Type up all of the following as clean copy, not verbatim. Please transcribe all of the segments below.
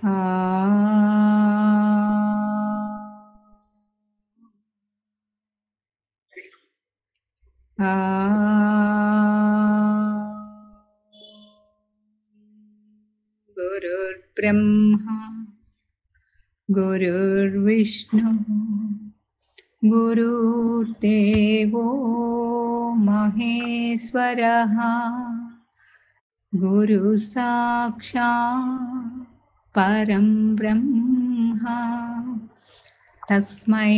आ आ गुरुर्ब्रह्मा गुरुर्विष्णु गुरुर्देवो महेश्वरः गुरु साक्षात् परं ब्रह्म तस्मै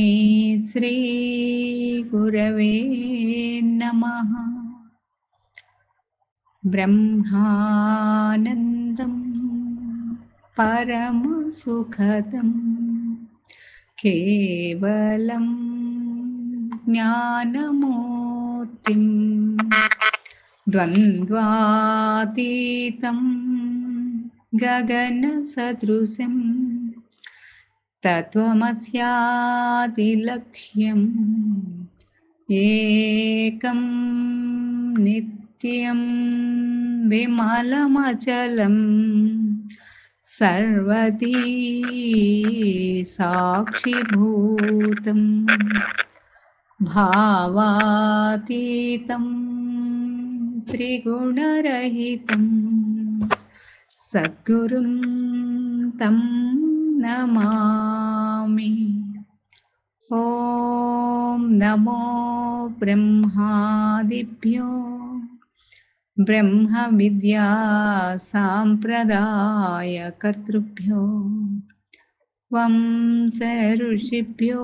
श्री गुरवे नमः। ब्रह्मानन्दं परमसुखदं केवलं ज्ञानमूर्तिं द्वन्द्वातीतं गगनसदृशं तत्त्वमस्यादिलक्ष्यम् एकं नित्यं विमलमचलं सर्वदी साक्षिभूतं भावातीतं त्रिगुणरहितं सद्गुरुं तं नमामि। ॐ नमो ब्रह्मादिभ्यो ब्रह्मविद्या साम्प्रदायकर्तृभ्यो वंश ऋषिभ्यो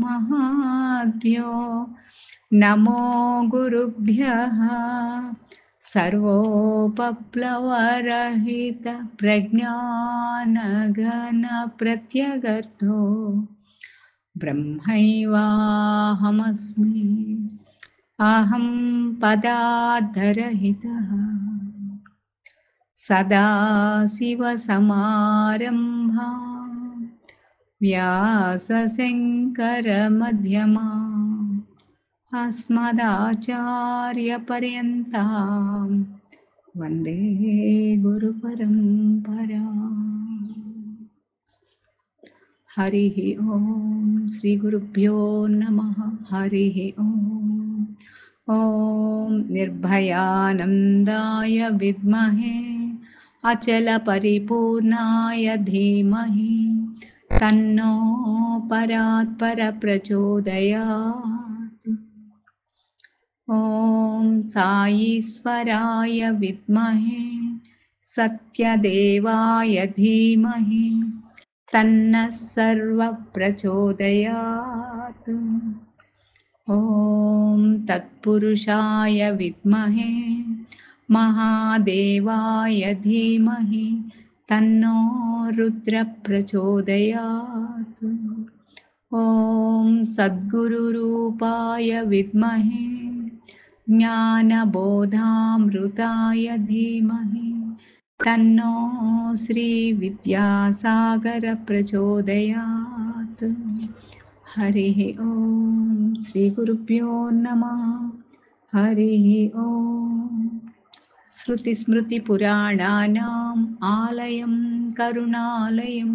महाभ्यो नमो गुरुभ्यः। सर्वोपप्लवरहित प्रज्ञानघनप्रत्यगर्थो ब्रह्मैवाहमस्मि। अहं पदार्थरहितः सदाशिवसमारम्भा व्यासशङ्करमध्यमाम् अस्मदाचार्यपर्यन्तां वन्दे गुरुपरम्पराम्। हरिः ॐ श्रीगुरुभ्यो नमः। हरिः ॐ निर्भयानन्दाय विद्महे अचलपरिपूर्णाय धीमहि तन्नो परात्परप्रचोदयात्। ॐ साईश्वराय विद्महे सत्यदेवाय धीमहि तन्नः सर्वः प्रचोदयात्। ॐ तत्पुरुषाय विद्महे महादेवाय धीमहि तन्नो रुद्रः प्रचोदयात्। ॐ सद्गुरुरूपाय विद्महे ज्ञानबोधामृताय धीमहि तन्नो श्रीविद्यासागर प्रचोदयात्। हरिः ॐ श्रीगुरुभ्यो नमः। हरिः ॐ श्रुतिस्मृतिपुराणानाम् आलयं करुणालयं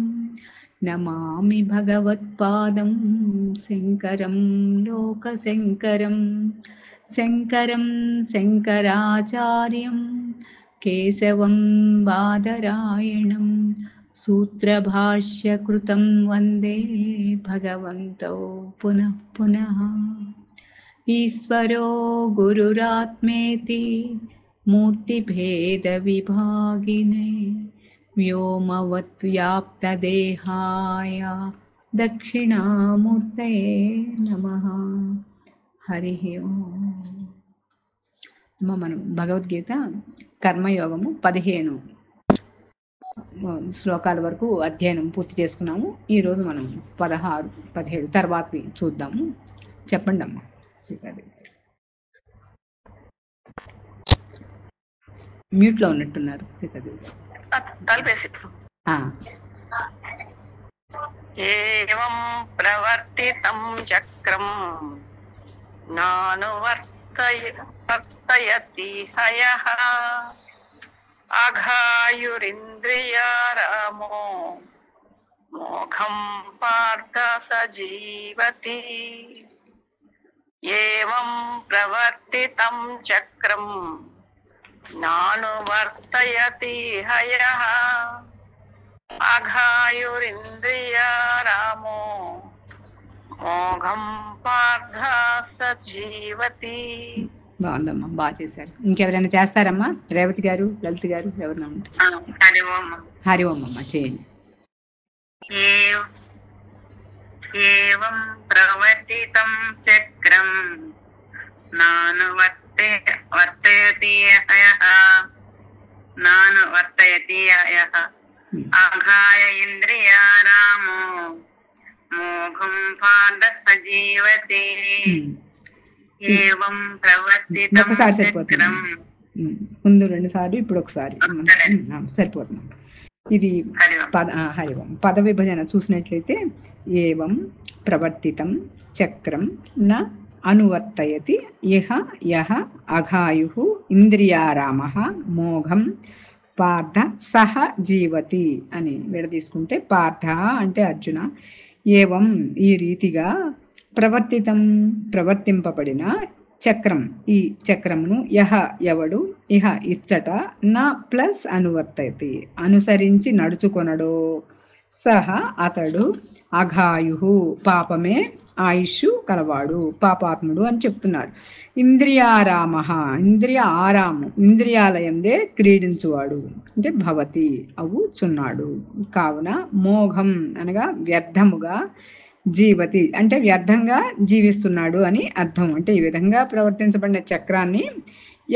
नमामि भगवत्पादं शङ्करं लोकशङ्करं। शङ्करं शङ्कराचार्यं केशवं बादरायणं सूत्रभाष्यकृतं वन्दे भगवन्तौ पुनः पुनः। ईश्वरो गुरुरात्मेति मूर्तिभेदविभागिने व्योमवद्व्याप्तदेहाय दक्षिणामूर्तये नमः। हरिः ओम्। మనం భగవద్గీత కర్మయోగము 15 శ్లోకాల వరకు అధ్యయనం పూర్తి చేసుకున్నాము. ఈరోజు మనం 16, 17 తర్వాత చూద్దాము. చెప్పండి అమ్మా. మ్యూట్లో ఉన్నట్టున్నారు సీతాదేవి. ఏవం ప్రవర్తితం చక్రం నానువర్తయతి హయః అఘాయురింద్రియారామో మోఘం పార్థ సజీవతి ఏవం ప్రవర్తితం చక్రం నానువర్తయతి హయః అఘాయురింద్రియారామో మోఘం పార్థ సజీవతి. బాగుందమ్మా, బాగా చేశారు. ఇంకెవరైనా చేస్తారమ్మా? రేవతి గారు, లలిత గారు, ఎవరైనా ఉంటారు? హరి ఓం అమ్మ చేయండి. ఏవం ప్రవర్తితం చక్రం వర్తయతి యః అఘాయ ఇంద్రియారామో మోఘం పార్థ సజీవతి ఏవం ప్రవర్తితం ఒకసారి సరిపోతుంది. ముందు 2 సార్లు, ఇప్పుడు ఒకసారి సరిపోతుంది. ఇది హరి ఓం పద విభజన చూసినట్లయితే ఏవం ప్రవర్తితం చక్రం న అనువర్తయతి యః యః అఘాయుః ఇంద్రియారామః మోఘం పార్థ సహ జీవతి అని విడదీసుకుంటే, పార్థ అంటే అర్జున, ఏవం ఈ రీతిగా ప్రవర్తింపబడిన చక్రం ఈ చక్రమును యహ ఎవడు ఇహ ఇచ్చట నా ప్లస్ అనువర్తయతి అనుసరించి నడుచుకొనడో సహ అతడు అఘాయు పాపమే ఆయుష్ కలవాడు, పాపాత్ముడు అని చెప్తున్నాడు. ఇంద్రియారామ ఇంద్రియాలయందే క్రీడించువాడు అంటే భవతి అవుచున్నాడు. కావున మోఘం అనగా వ్యర్థముగా, జీవతి అంటే వ్యర్థంగా జీవిస్తున్నాడు అని అర్థం. అంటే ఈ విధంగా ప్రవర్తించబడిన చక్రాన్ని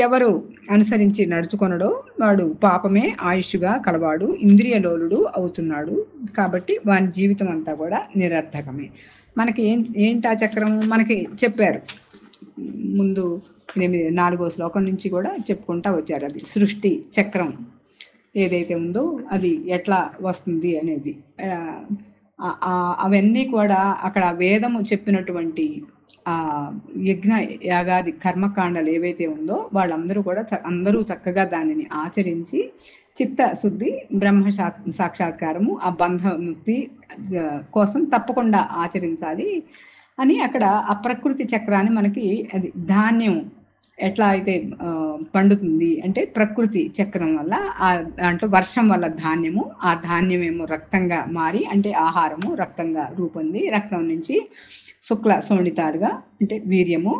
ఎవరు అనుసరించి నడుచుకొనడో వాడు పాపమే ఆయుష్గా కలవాడు, ఇంద్రియలోలుడు అవుతున్నాడు. కాబట్టి వాని జీవితం అంతా కూడా నిరర్థకమే. మనకి ఏంటి ఆ చక్రం మనకి చెప్పారు ముందు 4వ శ్లోకం నుంచి కూడా చెప్పుకుంటా వచ్చారు. అది సృష్టి చక్రం ఏదైతే ఉందో అది ఎట్లా వస్తుంది అనేది, అవన్నీ కూడా అక్కడ వేదము చెప్పినటువంటి యజ్ఞ యాగాది కర్మకాండలు ఏవైతే ఉందో వాళ్ళందరూ కూడా అందరూ చక్కగా దానిని ఆచరించి చిత్తశుద్ధి బ్రహ్మ సాక్షాత్కారము ఆ బంధముక్తి కోసం తప్పకుండా ఆచరించాలి అని అక్కడ ఆ ప్రకృతి చక్రాన్ని మనకి అది ధాన్యం ఎట్లా అయితే పండుతుంది అంటే ప్రకృతి చక్రం వల్ల దాంట్లో వర్షం వల్ల ధాన్యము, ఆ ధాన్యమేమో రక్తంగా మారి అంటే ఆహారము రక్తంగా రూపొంది రక్తం నుంచి శుక్ల శోణితాలుగా అంటే వీర్యము,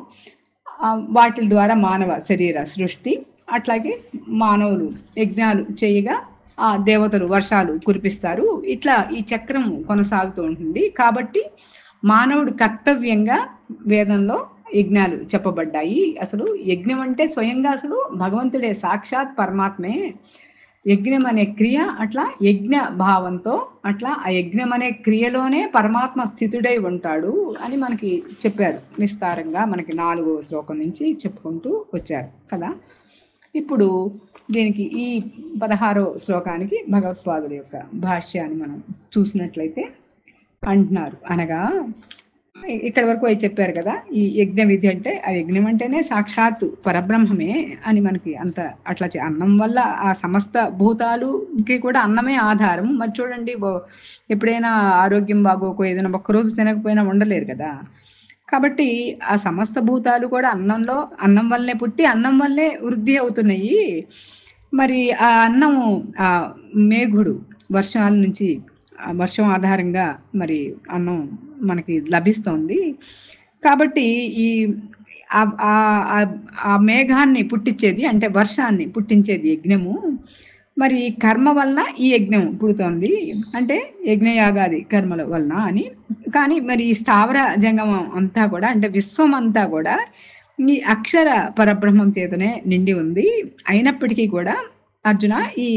వాటి ద్వారా మానవ శరీర సృష్టి, అట్లాగే మానవులు యజ్ఞాలు చేయగా ఆ దేవతలు వర్షాలు కురిపిస్తారు. ఇట్లా ఈ చక్రం కొనసాగుతూ ఉంటుంది. కాబట్టి మానవుడు కర్తవ్యంగా వేదంలో యజ్ఞాలు చెప్పబడ్డాయి. అసలు యజ్ఞం అంటే స్వయంగా అసలు భగవంతుడే, సాక్షాత్ పరమాత్మే. యజ్ఞం అనే క్రియ అట్లా యజ్ఞ భావంతో అట్లా ఆ యజ్ఞం అనే క్రియలోనే పరమాత్మ స్థితుడై ఉంటాడు అని మనకి చెప్పారు విస్తారంగా. మనకి 4వ శ్లోకం నుంచి చెప్పుకుంటూ వచ్చారు కదా. ఇప్పుడు దీనికి ఈ 16వ శ్లోకానికి భగవత్పాదుల యొక్క భాష్యాన్ని మనం చూసినట్లయితే అంటున్నారు. అనగా ఇక్కడ వరకు అవి చెప్పారు కదా, ఈ యజ్ఞ విధి అంటే ఆ యజ్ఞం అంటేనే సాక్షాత్తు పరబ్రహ్మమే అని మనకి అంత అట్లా అన్నం వల్ల ఆ సమస్త భూతాలుకి కూడా అన్నమే ఆధారం. మరి చూడండి, ఎప్పుడైనా ఆరోగ్యం బాగోకో ఏదైనా ఒక్కరోజు తినకపోయినా ఉండలేరు కదా. కాబట్టి ఆ సమస్త భూతాలు కూడా అన్నం వల్లనే పుట్టి అన్నం వల్లే వృద్ధి అవుతున్నాయి. మరి ఆ అన్నము ఆ మేఘుడు వర్షాల నుంచి వర్షం ఆధారంగా మరి అన్నం మనకి లభిస్తోంది. కాబట్టి ఈ ఆ మేఘాన్ని పుట్టించేది అంటే వర్షాన్ని పుట్టించేది యజ్ఞము. మరి కర్మ వలన ఈ యజ్ఞం పుడుతోంది అంటే యజ్ఞయాగాది కర్మల వలన అని. కానీ మరి ఈ స్థావర జంగమం అంతా కూడా అంటే విశ్వం అంతా కూడా ఈ అక్షర పరబ్రహ్మం చేతనే నిండి ఉంది. అయినప్పటికీ కూడా అర్జున ఈ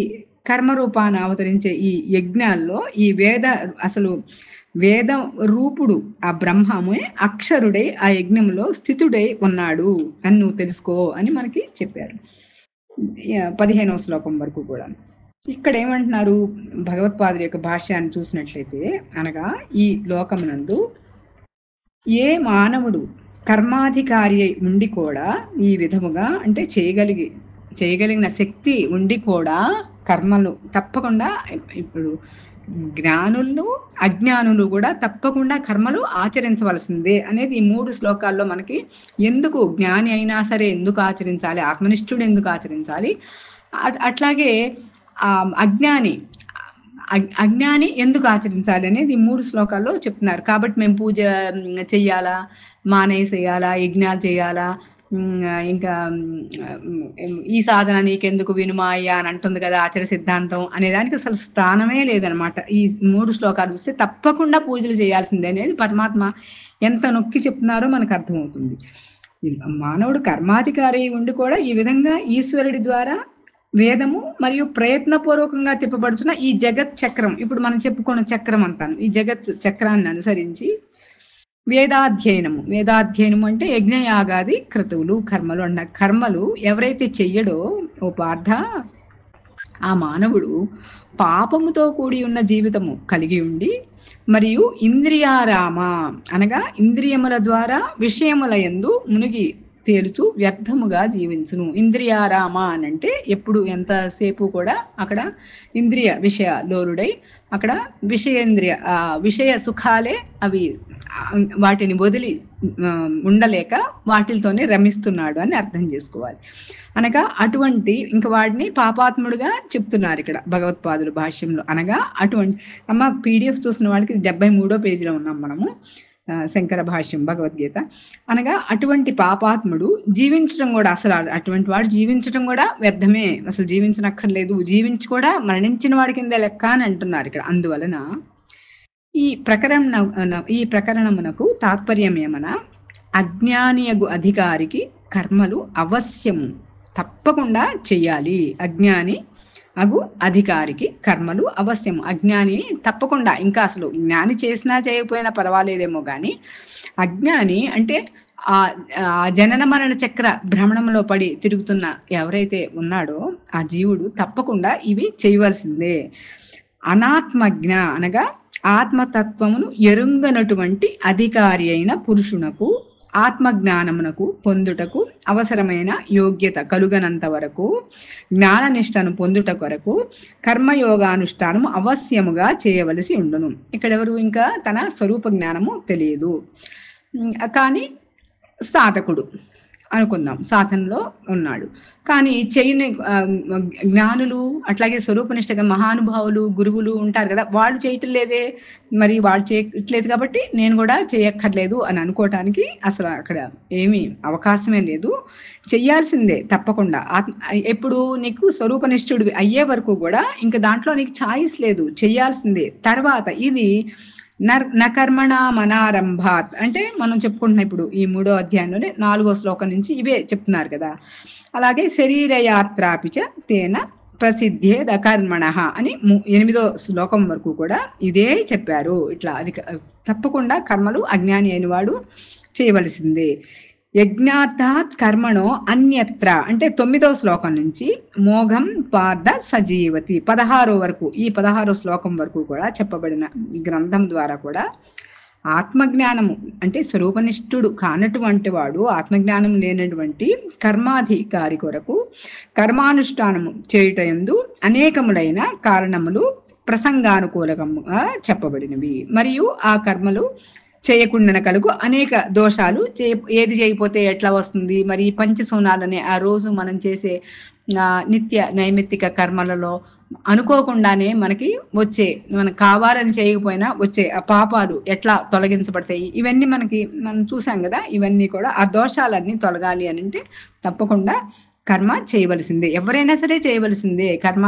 కర్మరూపాన్ని అవతరించే ఈ యజ్ఞాల్లో ఈ వేద రూపుడు ఆ బ్రహ్మమే అక్షరుడై ఆ యజ్ఞంలో స్థితుడై ఉన్నాడు అని నువ్వు తెలుసుకో అని మనకి చెప్పారు 15వ శ్లోకం వరకు కూడా. ఇక్కడ ఏమంటున్నారు భగవత్పాదుల యొక్క భాష్యాన్ని చూసినట్లయితే, అనగా ఈ లోకమునందు ఏ మానవుడు కర్మాధికారి ఉండి కూడా ఈ విధముగా అంటే చేయగలిగి చేయగలిగిన శక్తి ఉండి కూడా కర్మలు తప్పకుండా, ఇప్పుడు జ్ఞానులు అజ్ఞానులు కూడా తప్పకుండా కర్మలు ఆచరించవలసిందే అనేది ఈ 3 శ్లోకాల్లో మనకి, ఎందుకు జ్ఞాని అయినా సరే ఎందుకు ఆచరించాలి, ఆత్మనిష్ఠుడు ఎందుకు ఆచరించాలి, అట్లాగే అజ్ఞాని ఎందుకు ఆచరించాలి అనేది ఈ 3 శ్లోకాల్లో చెప్తున్నారు. కాబట్టి మేము పూజ చెయ్యాలా, మానేసేయాలా, యజ్ఞాలు చేయాలా, ఇంకా ఈ సాధన నీకెందుకు వినుమాయ్యా అని అంటుంది కదా ఆచార సిద్ధాంతం అనేదానికి అసలు స్థానమే లేదనమాట. ఈ 3 శ్లోకాలు చూస్తే తప్పకుండా పూజలు చేయాల్సిందే అనేది పరమాత్మ ఎంత నొక్కి చెప్తున్నారో మనకు అర్థమవుతుంది. మానవుడు కర్మాధికారి ఉండి కూడా ఈ విధంగా ఈశ్వరుడి ద్వారా వేదము మరియు ప్రయత్నపూర్వకంగా తిప్పబడుతున్న ఈ జగత్ చక్రం, ఇప్పుడు మనం చెప్పుకున్న చక్రం అంటాను, ఈ జగత్ చక్రాన్ని అనుసరించి వేదాధ్యయనము అంటే యజ్ఞయాగాది క్రతువులు కర్మలు అన్న కర్మలు ఎవరైతే చెయ్యడో ఓ పార్థ, ఆ మానవుడు పాపముతో కూడి ఉన్న జీవితము కలిగి ఉండి మరియు ఇంద్రియారామ అనగా ఇంద్రియముల ద్వారా విషయముల యందు మునిగి తేలుచు వ్యర్థముగా జీవించును. ఇంద్రియారామ అని అంటే ఎప్పుడు ఎంతసేపు కూడా అక్కడ ఇంద్రియ విషయ లోలుడై అక్కడ విషయ సుఖాలే అవి వాటిని వదిలి ఉండలేక వాటితోనే రమిస్తున్నాడు అని అర్థం చేసుకోవాలి. అనగా అటువంటి ఇంకా వాడిని పాపాత్ముడుగా చెప్తున్నారు ఇక్కడ భగవత్పాదుల భాష్యంలో. అనగా అటువంటి PDF చూసిన వాళ్ళకి 73వ పేజీలో ఉన్నాం మనము, శంకర భాష్యం భగవద్గీత. అనగా అటువంటి పాపాత్ముడు జీవించడం కూడా, అసలు అటువంటి వాడు జీవించడం కూడా వ్యర్థమే, అసలు జీవించనక్కర్లేదు, జీవించి కూడా మరణించిన వాడి కింద లెక్క అని అంటున్నారు ఇక్కడ. అందువలన ఈ ప్రకరణమునకు తాత్పర్యం ఏమనా, అజ్ఞానియగు అధికారికి కర్మలు అవశ్యము తప్పకుండా చెయ్యాలి. అజ్ఞాని అగు అధికారికి కర్మలు అవశ్యము. అజ్ఞాని తప్పకుండా, ఇంకా అసలు జ్ఞాని చేసినా చేయకపోయినా పర్వాలేదేమో కానీ అజ్ఞాని అంటే ఆ జనన మరణ చక్ర భ్రమణంలో పడి తిరుగుతున్న ఎవరైతే ఉన్నాడో ఆ జీవుడు తప్పకుండా ఇవి చేయవలసిందే. అనాత్మజ్ఞ అనగా ఆత్మతత్వమును ఎరుంగనటువంటి అధికారి అయిన పురుషునకు ఆత్మజ్ఞానమునకు పొందుటకు అవసరమైన యోగ్యత కలుగనంత వరకు, జ్ఞాననిష్టను పొందుట కొరకు కర్మయోగానుష్ఠానము అవశ్యముగా చేయవలసి ఉండును. ఇక్కడెవరు ఇంకా తన స్వరూప జ్ఞానము తెలియదు కానీ సాధకుడు అనుకుందాం, సాధనలో ఉన్నాడు కానీ చేయని జ్ఞానులు అట్లాగే స్వరూపనిష్టగా మహానుభావులు గురువులు ఉంటారు కదా, వాళ్ళు చేయటం లేదే, మరి వాళ్ళు చేయట్లేదు కాబట్టి నేను కూడా చేయక్కర్లేదు అని అనుకోవటానికి అసలు అక్కడ ఏమీ అవకాశమే లేదు. చెయ్యాల్సిందే తప్పకుండా. ఎప్పుడు నీకు స్వరూపనిష్ఠుడు అయ్యే వరకు కూడా ఇంకా దాంట్లో నీకు ఛాయిస్ లేదు, చెయ్యాల్సిందే. తర్వాత ఇది నకర్మణ మనారంభాత్ అంటే మనం చెప్పుకుంటున్నాం ఇప్పుడు ఈ 3వ అధ్యాయంలోనే 4వ శ్లోకం నుంచి ఇవే చెప్తున్నారు కదా. అలాగే శరీరయాత్రాపిచ తేన ప్రసిద్ధేద కర్మణ అని 8వ శ్లోకం వరకు కూడా ఇదే చెప్పారు. ఇట్లా అది తప్పకుండా కర్మలు అజ్ఞాని అయిన వాడు చేయవలసిందే. యజ్ఞార్థాత్ కర్మణో అన్యత్ర అంటే 9వ శ్లోకం నుంచి మోఘం పార్థ సజీవతి 16 వరకు, ఈ 16 శ్లోకం వరకు కూడా చెప్పబడిన గ్రంథం ద్వారా కూడా ఆత్మజ్ఞానము అంటే స్వరూపనిష్ఠుడు కానటువంటి వాడు, ఆత్మజ్ఞానం లేనటువంటి కర్మాధికారి కొరకు కర్మానుష్ఠానము చేయుటయందు అనేకములైన కారణములు ప్రసంగానుకూలముగా చెప్పబడినవి. మరియు ఆ కర్మలు చేయకుండా కలుగు అనేక దోషాలు, ఏది చేయకపోతే ఎట్లా వస్తుంది, మరి పంచసోనాలనే ఆ రోజు మనం చేసే నిత్య నైమిత్తిక కర్మలలో అనుకోకుండానే మనకి వచ్చే, మనకు కావాలని చేయకపోయినా వచ్చే ఆ పాపాలు ఎట్లా తొలగించబడతాయి, ఇవన్నీ మనం చూసాం కదా. ఇవన్నీ కూడా ఆ దోషాలన్నీ తొలగాలి అని అంటే తప్పకుండా కర్మ చేయవలసిందే, ఎవరైనా సరే చేయవలసిందే. కర్మ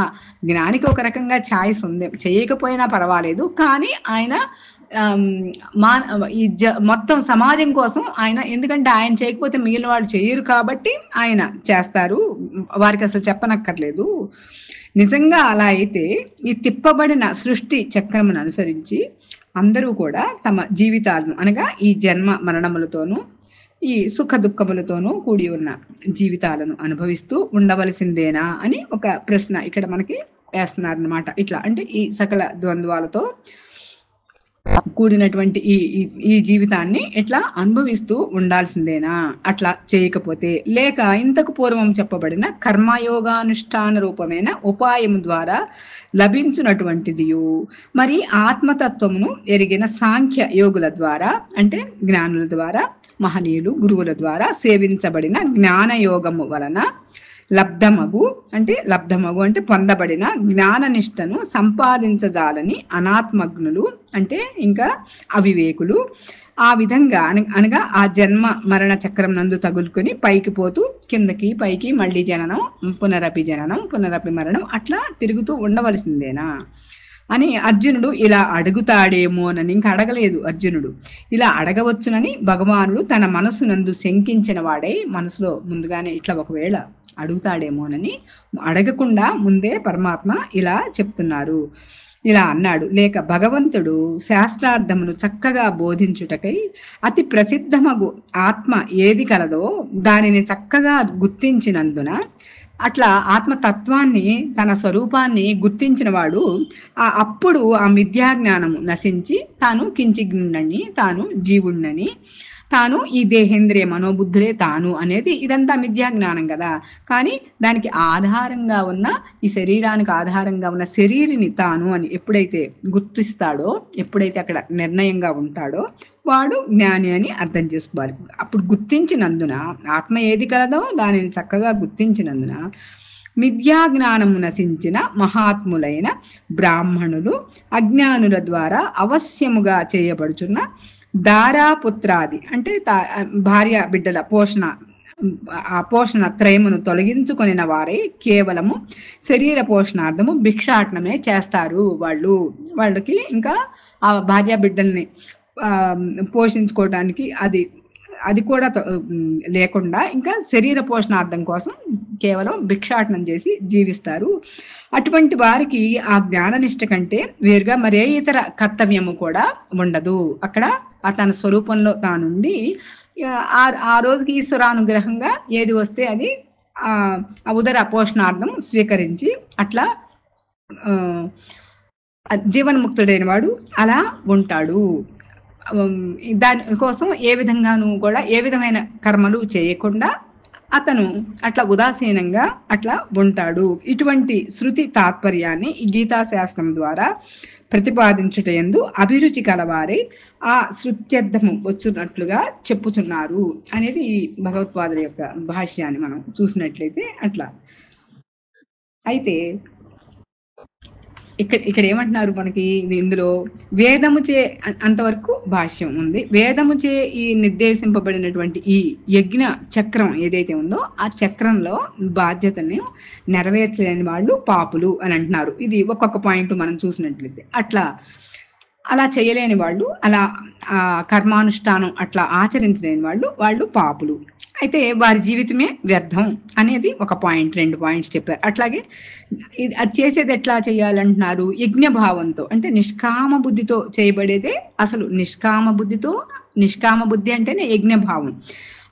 జ్ఞానికి ఒక రకంగా ఛాయిస్ ఉంది, చేయకపోయినా పర్వాలేదు, కానీ ఆయన మొత్తం సమాజం కోసం ఆయన, ఎందుకంటే ఆయన చేయకపోతే మిగిలిన వాళ్ళు చేయరు కాబట్టి ఆయన చేస్తారు, వారికి అసలు చెప్పనక్కర్లేదు. నిజంగా అలా అయితే ఈ తిప్పబడిన సృష్టి చక్రమును అనుసరించి అందరూ కూడా తమ జీవితాలను అనగా ఈ జన్మ మరణములతోనూ ఈ సుఖ దుఃఖములతోనూ కూడి ఉన్న జీవితాలను అనుభవిస్తూ ఉండవలసిందేనా అని ఒక ప్రశ్న ఇక్కడ మనకి వేస్తున్నారనమాట. ఇట్లా అంటే ఈ సకల ద్వంద్వాలతో కూడినటువంటి ఈ జీవితాన్ని ఇట్లా అనుభవిస్తూ ఉండాల్సిందేనా అట్లా చేయకపోతే, లేక ఇంతకు పూర్వం చెప్పబడిన కర్మయోగానుష్ఠాన రూపమైన ఉపాయము ద్వారా లభించినటువంటిదియు, మరి ఆత్మతత్వమును ఎరిగిన సాంఖ్య యోగుల ద్వారా అంటే జ్ఞానుల ద్వారా, మహనీయులు గురువుల ద్వారా సేవించబడిన జ్ఞానయోగము వలన లబ్ధమగు అంటే పొందబడిన జ్ఞాననిష్టను సంపాదించజాలని అనాత్మజ్ఞులు అంటే ఇంకా అవివేకులు ఆ విధంగా అనగా ఆ జన్మ మరణ చక్రం నందు తగులుకొని పైకి పోతూ కిందకి పైకి మళ్ళీ జననం పునరపి మరణం అట్లా తిరుగుతూ ఉండవలసిందేనా అని అర్జునుడు ఇలా అడుగుతాడేమోనని ఇంకా అడగలేదు. అర్జునుడు ఇలా అడగవచ్చునని భగవానుడు తన మనసునందు శంకించిన వాడై మనసులో ముందుగానే ఇట్లా ఒకవేళ అడుగుతాడేమోనని అడగకుండా ముందే పరమాత్మ ఇలా చెప్తున్నారు. ఇలా అన్నాడు, లేక భగవంతుడు శాస్త్రార్థమును చక్కగా బోధించుటకై అతి ప్రసిద్ధమగు ఆత్మ ఏది కలదో దానిని చక్కగా గుర్తించినందున అట్లా ఆత్మతత్వాన్ని తన స్వరూపాన్ని గుర్తించిన వాడు అప్పుడు ఆ మిథ్యాజ్ఞానము నశించి తాను కించిజ్ఞుడని, తాను జీవుణ్ణని, తాను ఈ దేహేంద్రియ మనోబుద్ధులే తాను అనేది ఇదంతా మిథ్యాజ్ఞానం కదా. కానీ దానికి ఆధారంగా ఉన్న ఈ శరీరానికి ఆధారంగా ఉన్న శరీరిని తాను అని ఎప్పుడైతే గుర్తిస్తాడో, ఎప్పుడైతే అక్కడ నిర్ణయంగా ఉంటాడో వాడు జ్ఞాని అని అర్థం చేసుకోవాలి. అప్పుడు గుర్తించినందున ఆత్మ ఏది కలదో దానిని చక్కగా గుర్తించినందున మిథ్యాజ్ఞానము నశించిన మహాత్ములైన బ్రాహ్మణులు అజ్ఞానుల ద్వారా అవశ్యముగా చేయబడుచున్న దారాపుత్రాది అంటే భార్య బిడ్డల పోషణ త్రయమును తొలగించుకొనిన వారే కేవలము శరీర పోషణార్థము భిక్షాటనమే చేస్తారు. వాళ్ళకి ఇంకా ఆ భార్య బిడ్డల్ని పోషించుకోవడానికి అది కూడా లేకుండా ఇంకా శరీర పోషణార్థం కోసం కేవలం భిక్షాటనం చేసి జీవిస్తారు. అటువంటి వారికి ఆ జ్ఞాననిష్ట కంటే వేరుగా మరే ఇతర కర్తవ్యము కూడా ఉండదు. అక్కడ తన స్వరూపంలో తానుండి ఆ రోజుకి ఈశ్వరానుగ్రహంగా ఏది వస్తే అది ఆ ఉదర పోషణార్థం స్వీకరించి అట్లా జీవన్ముక్తుడైన వాడు అలా ఉంటాడు. దానికోసం ఏ విధంగానూ కూడా ఏ విధమైన కర్మలు చేయకుండా అతను అట్లా ఉదాసీనంగా అట్లా ఉంటాడు. ఇటువంటి శృతి తాత్పర్యాన్ని ఈ గీతాశాస్త్రం ద్వారా ప్రతిపాదించుటయందు అభిరుచి కలవారే ఆ శృత్యర్థము వచ్చున్నట్లుగా చెప్పుచున్నారు అనేది ఈ భగవత్పాదుల యొక్క భాష్యాన్ని మనం చూసినట్లయితే అట్లా. అయితే ఇక్కడ ఏమంటున్నారు మనకి ఇందులో వేదముచే అంతవరకు భాష్యం ఉంది. వేదముచే ఈ నిర్దేశింపబడినటువంటి ఈ యజ్ఞ చక్రం ఏదైతే ఉందో ఆ చక్రంలో బాధ్యతని నెరవేర్చలేని వాళ్ళు పాపులు అని అంటున్నారు. ఇది ఒక్కొక్క పాయింట్ మనం చూసినట్లయితే అలా చేయలేని వాళ్ళు, అలా కర్మానుష్ఠానం అట్లా ఆచరించలేని వాళ్ళు పాపులు. అయితే వారి జీవితమే వ్యర్థం అనేది ఒక పాయింట్, 2 పాయింట్స్ చెప్పారు. అట్లాగే అది చేసేది ఎట్లా చేయాలంటున్నారు, యజ్ఞభావంతో అంటే నిష్కామ బుద్ధితో చేయబడేదే అసలు. నిష్కామ బుద్ధి అంటేనే యజ్ఞభావం.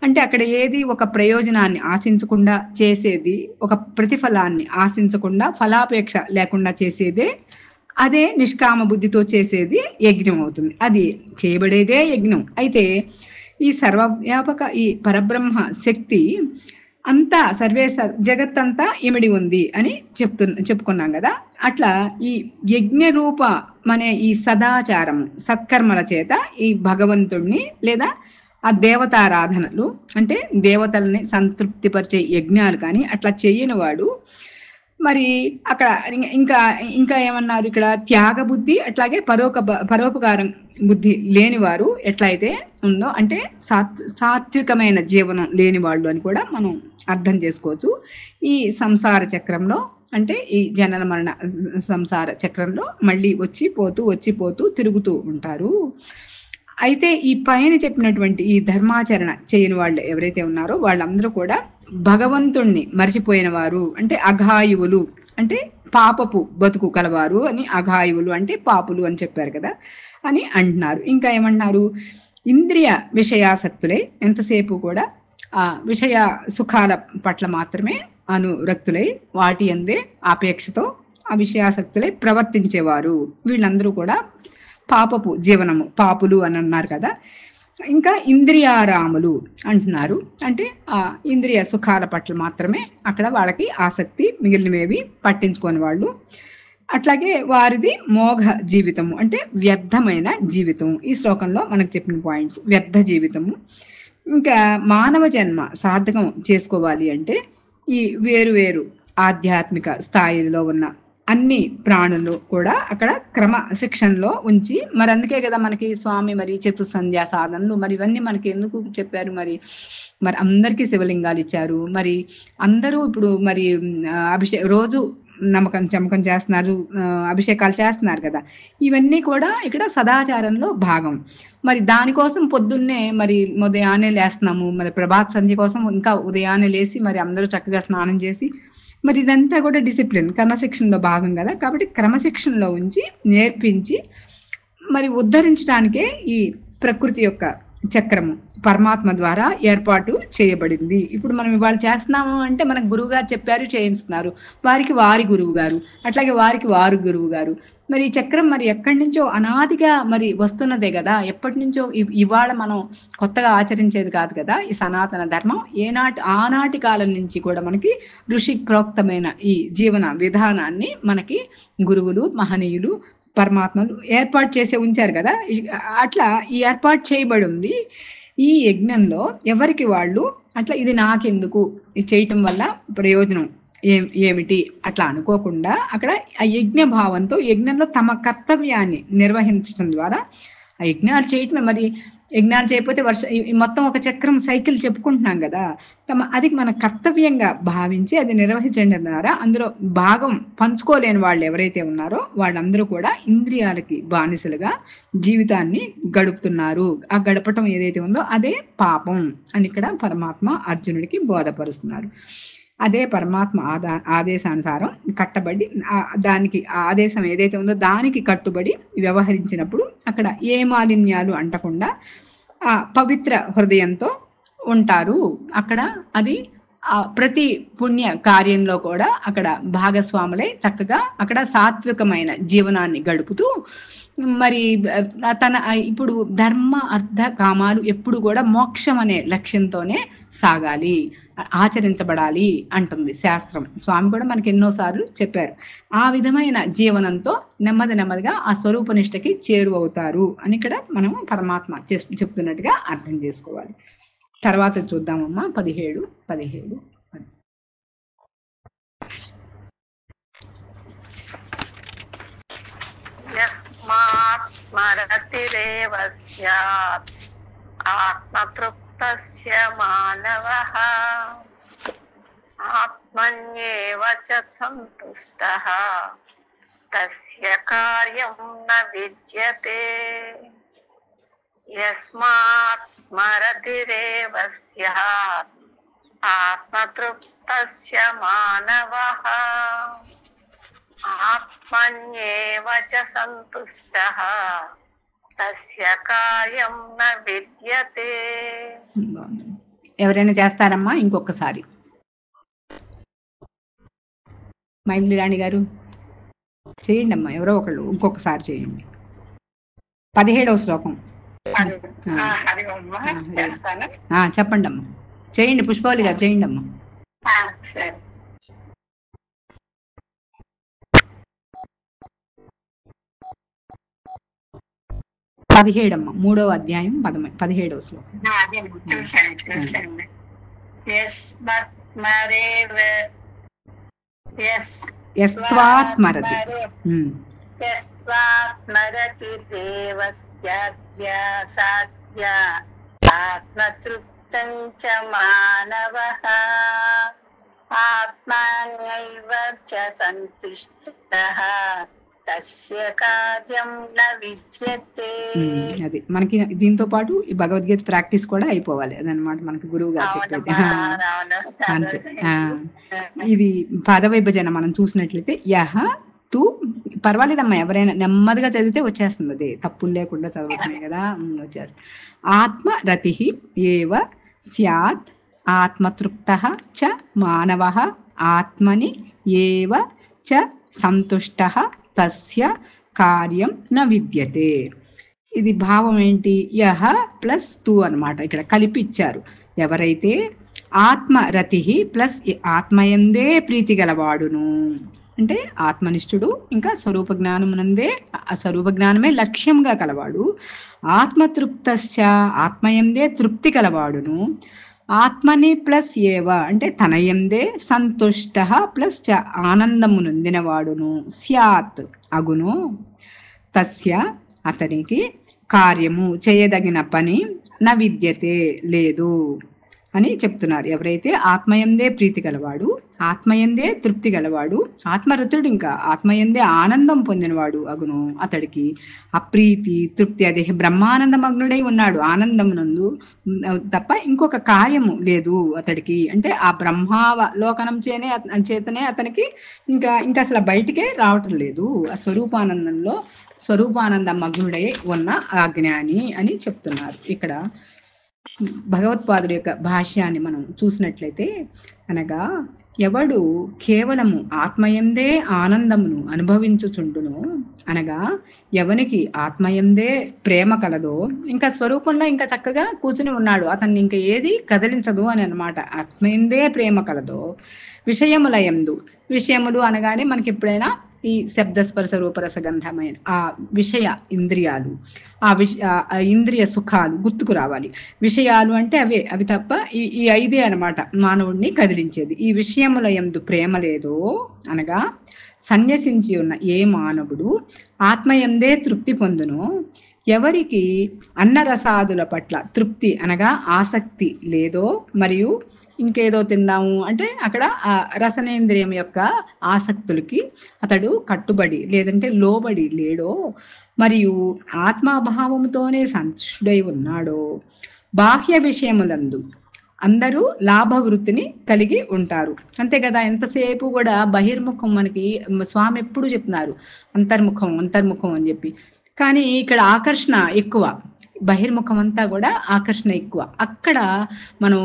అంటే అక్కడ ఏది ఒక ప్రయోజనాన్ని ఆశించకుండా చేసేది, ఒక ప్రతిఫలాన్ని ఆశించకుండా ఫలాపేక్ష లేకుండా చేసేదే, అదే నిష్కామ బుద్ధితో చేసేది యజ్ఞం అవుతుంది. అది చేయబడేదే యజ్ఞం. అయితే ఈ సర్వవ్యాపక ఈ పరబ్రహ్మ శక్తి అంతా జగత్తంతా ఇమిడి ఉంది అని చెప్పుకున్నాం కదా. అట్లా ఈ యజ్ఞ రూపమనే ఈ సదాచారము సత్కర్మల చేత ఈ భగవంతుణ్ణి లేదా ఆ దేవతారాధనలు అంటే దేవతల్ని సంతృప్తిపరిచే యజ్ఞాలు కానీ అట్లా చేయని వాడు మరి అక్కడ ఇంకా ఏమన్నారు, ఇక్కడ త్యాగ బుద్ధి అట్లాగే పరోపకారం బుద్ధి లేనివారు ఎట్లయితే ఉందో అంటే సాత్వికమైన జీవనం లేని వాళ్ళు అని కూడా మనం అర్థం చేసుకోవచ్చు. ఈ సంసార చక్రంలో అంటే ఈ జనన మరణ సంసార చక్రంలో మళ్ళీ వచ్చిపోతూ తిరుగుతూ ఉంటారు. అయితే ఈ పైన చెప్పినటువంటి ఈ ధర్మాచరణ చేయని వాళ్ళు ఎవరైతే ఉన్నారో వాళ్ళందరూ కూడా భగవంతుణ్ణి మర్చిపోయిన వారు అంటే అఘాయువులు అంటే పాపపు బతుకు కలవారు అని. అఘాయువులు అంటే పాపులు అని చెప్పారు కదా అని అంటున్నారు. ఇంకా ఏమంటున్నారు, ఇంద్రియ విషయాసక్తులే ఎంతసేపు కూడా ఆ విషయ సుఖాల పట్ల మాత్రమే అనురక్తులై వాటి అందే ఆపేక్షతో ఆ విషయాసక్తులై ప్రవర్తించేవారు. వీళ్ళందరూ కూడా పాపపు జీవనము, పాపులు అని అన్నారు కదా. ఇంకా ఇంద్రియారాములు అంటున్నారు, అంటే ఆ ఇంద్రియ సుఖాల పట్ల మాత్రమే అక్కడ వాళ్ళకి ఆసక్తి, మిగిలినవేవి పట్టించుకోని వాళ్ళు. అట్లాగే వారిది మోఘ జీవితము, అంటే వ్యర్థమైన జీవితము. ఈ శ్లోకంలో మనకు చెప్పిన పాయింట్స్ వ్యర్థ జీవితము. ఇంకా మానవ జన్మ సార్థకం చేసుకోవాలి అంటే ఈ వేరు ఆధ్యాత్మిక స్థాయిలో ఉన్న అన్ని ప్రాణులు కూడా అక్కడ క్రమశిక్షణలో ఉంచి, మరి అందుకే కదా మనకి స్వామి మరి చతుస్సంధ్యా సాధనలు మరి ఇవన్నీ మనకి ఎందుకు చెప్పారు, మరి అందరికీ శివలింగాలు ఇచ్చారు. మరి అందరూ ఇప్పుడు మరి రోజు చమకం చేస్తున్నారు, అభిషేకాలు చేస్తున్నారు కదా. ఇవన్నీ కూడా ఇక్కడ సదాచారంలో భాగం. మరి దానికోసం పొద్దున్నే మరి ఉదయాన్నే లేస్తున్నాము, మరి ప్రభాత సంధ్య కోసం ఇంకా ఉదయాన్నే లేసి మరి అందరూ చక్కగా స్నానం చేసి, మరి ఇదంతా కూడా డిసిప్లిన్, క్రమశిక్షణలో భాగం కదా. కాబట్టి క్రమశిక్షణలో ఉంచి నేర్పించి మరి ఉద్ధరించడానికే ఈ ప్రకృతి యొక్క చక్రము పరమాత్మ ద్వారా ఏర్పాటు చేయబడింది. ఇప్పుడు మనం ఇవాళ చేస్తున్నాము అంటే మనకు గురువు గారు చెప్పారు, చేయిస్తున్నారు. వారికి వారి గురువు గారు, అట్లాగే వారికి వారు గురువు గారు. మరి ఈ చక్రం మరి ఎక్కడి నుంచో అనాదిగా మరి వస్తున్నదే కదా. ఎప్పటి నుంచో, ఇవాళ మనం కొత్తగా ఆచరించేది కాదు కదా ఈ సనాతన ధర్మం. ఆనాటి కాలం నుంచి కూడా మనకి ఋషి ప్రోక్తమైన ఈ జీవన విధానాన్ని మనకి గురువులు, మహనీయులు, పరమాత్మలు ఏర్పాటు చేసే ఉంచారు కదా. అట్లా ఈ ఏర్పాటు చేయబడి ఉంది. ఈ యజ్ఞంలో ఎవరికి వాళ్ళు అట్లా ఇది నాకెందుకు, ఇది చేయటం వల్ల ప్రయోజనం ఏమిటి అట్లా అనుకోకుండా అక్కడ ఆ యజ్ఞ భావంతో యజ్ఞంలో తమ కర్తవ్యాన్ని నిర్వహించడం ద్వారా ఆ యజ్ఞాలు చేయటమే. మరి యజ్ఞాలు చేయకపోతే మొత్తం ఒక చక్రం సైకిల్ చెప్పుకుంటున్నాం కదా, అది మన కర్తవ్యంగా భావించి అది నిర్వహించడం ద్వారా అందులో భాగం పంచుకోలేని వాళ్ళు ఎవరైతే ఉన్నారో వాళ్ళందరూ కూడా ఇంద్రియాలకి బానిసలుగా జీవితాన్ని గడుపుతున్నారు. ఆ గడపటం ఏదైతే ఉందో అదే పాపం అని ఇక్కడ పరమాత్మ అర్జునుడికి బోధపరుస్తున్నారు. అదే పరమాత్మ ఆదేశానుసారం కట్టబడి దానికి ఆదేశం ఏదైతే ఉందో దానికి కట్టుబడి వ్యవహరించినప్పుడు అక్కడ ఏ మాలిన్యాలు అంటకుండా ఆ పవిత్ర హృదయంతో ఉంటారు. అక్కడ అది ప్రతి పుణ్య కార్యంలో కూడా అక్కడ భాగస్వాములై చక్కగా అక్కడ సాత్వికమైన జీవనాన్ని గడుపుతూ మరి ఇప్పుడు ధర్మ అర్థ కామాలు ఎప్పుడు కూడా మోక్షం అనే లక్ష్యంతోనే సాగాలి, ఆచరించబడాలి అంటుంది శాస్త్రం. స్వామి కూడా మనకి ఎన్నోసార్లు చెప్పారు. ఆ విధమైన జీవనంతో నెమ్మదిగా ఆ స్వరూపనిష్టకి చేరువవుతారు అని ఇక్కడ మనం పరమాత్మ చెప్తున్నట్టుగా అర్థం చేసుకోవాలి. తర్వాత చూద్దామమ్మా 17. యస్మాత్ స్మరతిరేవ స్యాత్ ఆత్మతృప్తస్య మానవః ఆత్మన్యేవ చ సంతుష్టః తస్య కార్యం న విద్యతే. యస్మాత్ స్మరతిరేవ స్యాత్ ఆత్మతృప్తస్య మానవః ఆత్మన్యేవ చ సంతుష్టః తస్య కార్యం న విద్యతే. ఎవరైనా చేస్తారమ్మా ఇంకొకసారి? మైథిలి రాణి గారు చేయండి అమ్మా, ఎవరో ఒకళ్ళు ఇంకొకసారి చేయండి. 17వ శ్లోకం చెప్పండి అమ్మా, చేయండి. పుష్పవల్లి గారు చేయండి అమ్మా. సరే. 17 అమ్మ, 3వ అధ్యాయం 17వ శ్లోకం. చూసాను. యస్త్వాత్మరతి ఆత్మతృప్తం చ మానవః ఆత్మన్యైవ చ సంతుష్టః తస్య కార్యం న విద్యతే. అది మనకి దీంతో పాటు ఈ భగవద్గీత ప్రాక్టీస్ కూడా అయిపోవాలి అదనమాట మనకి గురువు గారు చెప్పేది. అంతే. ఇది పద విభజన మనం చూసినట్లయితే యహ తు, పర్వాలేదమ్మా ఎవరైనా నెమ్మదిగా చదివితే వచ్చేస్తుంది, అది తప్పులు లేకుండా చదువుతున్నాయి కదా, వచ్చేస్తుంది. ఆత్మరతి ఏవ స్యాత్ ఆత్మతృప్తః చ మానవః ఆత్మని ఏవ చ సంతుష్టః తస్య కార్యం న విద్యతే. ఇది భావం ఏంటి? యహ ప్లస్ తు అనమాట. ఇక్కడ కలిపి ఇచ్చారు. ఎవరైతే ఆత్మరతి ప్లస్ ఆత్మయందే ప్రీతి గలవాడును అంటే ఆత్మనిష్ఠుడు, ఇంకా స్వరూప జ్ఞానమునందే స్వరూప జ్ఞానమే లక్ష్యంగా కలవాడు. ఆత్మతృప్తశ్చ ఆత్మయందే తృప్తి కలవాడును. ఆత్మని ప్లస్ ఏవ అంటే తనయందే సంతుష్ట ప్లస్ చ ఆనందము నొందినవాడును స్యాత్ అగును. తస్య అతనికి కార్యము చేయదగిన పని న విద్యతే లేదు అని చెప్తున్నారు. ఎవరైతే ఆత్మయందే ప్రీతి గలవాడు, ఆత్మయందే తృప్తి గలవాడు, ఆత్మరతుడు ఇంకా ఆత్మయందే ఆనందం పొందినవాడు అగును. అతడికి అప్రీతి తృప్తి అదే బ్రహ్మానందమగ్నుడై ఉన్నాడు ఆనందమునందు తప్ప ఇంకొక కార్యము లేదు అతడికి. అంటే ఆ బ్రహ్మావలోకనం చేతనే అతనికి ఇంకా అసలు బయటికే రావటం లేదు. ఆ స్వరూపానందంలో స్వరూపానంద మగ్నుడై ఉన్న ఆ జ్ఞాని అని చెప్తున్నారు. ఇక్కడ భగవత్పాదుడి యొక్క భాష్యాన్ని మనం చూసినట్లయితే, అనగా ఎవడు కేవలము ఆత్మయందే ఆనందమును అనుభవించుచుండును, అనగా ఎవనికి ఆత్మయందే ప్రేమ కలదో ఇంకా స్వరూపంలో ఇంకా చక్కగా కూర్చుని ఉన్నాడు, అతన్ని ఇంకా ఏది కదిలించదు అని అనమాట. ఆత్మయందే ప్రేమ కలదో విషయములయందు, విషయములు అనగానే మనకి ఎప్పుడైనా ఈ శబ్దస్పర్శ రూపరసగంధమైన ఆ విషయ ఇంద్రియాలు, ఆ ఇంద్రియ సుఖాలు గుర్తుకు రావాలి. విషయాలు అంటే అవి తప్ప ఈ ఐదే అనమాట మానవుడిని కదిలించేది. ఈ విషయముల యందు ప్రేమ లేదో అనగా సన్యసించి ఉన్న ఏ మానవుడు ఆత్మయందే తృప్తి పొందును. ఎవరికి అన్నరసాదుల పట్ల తృప్తి అనగా ఆసక్తి లేదో, మరియు ఇంకేదో తిందాము అంటే అక్కడ ఆ రసనేంద్రియం యొక్క ఆసక్తులకి అతడు కట్టుబడి లేదంటే లోబడి లేడో, మరియు ఆత్మాభావముతోనే సంతుష్టుడై ఉన్నాడో, బాహ్య విషయములందు అందరూ లాభవృత్తిని కలిగి ఉంటారు. అంతే కదా, ఎంతసేపు కూడా బహిర్ముఖం మనకి స్వామి ఎప్పుడు చెప్తున్నారు అంతర్ముఖం అని చెప్పి. కానీ ఇక్కడ ఆకర్షణ ఎక్కువ, బహిర్ముఖం అంతా కూడా ఆకర్షణ ఎక్కువ. అక్కడ మనం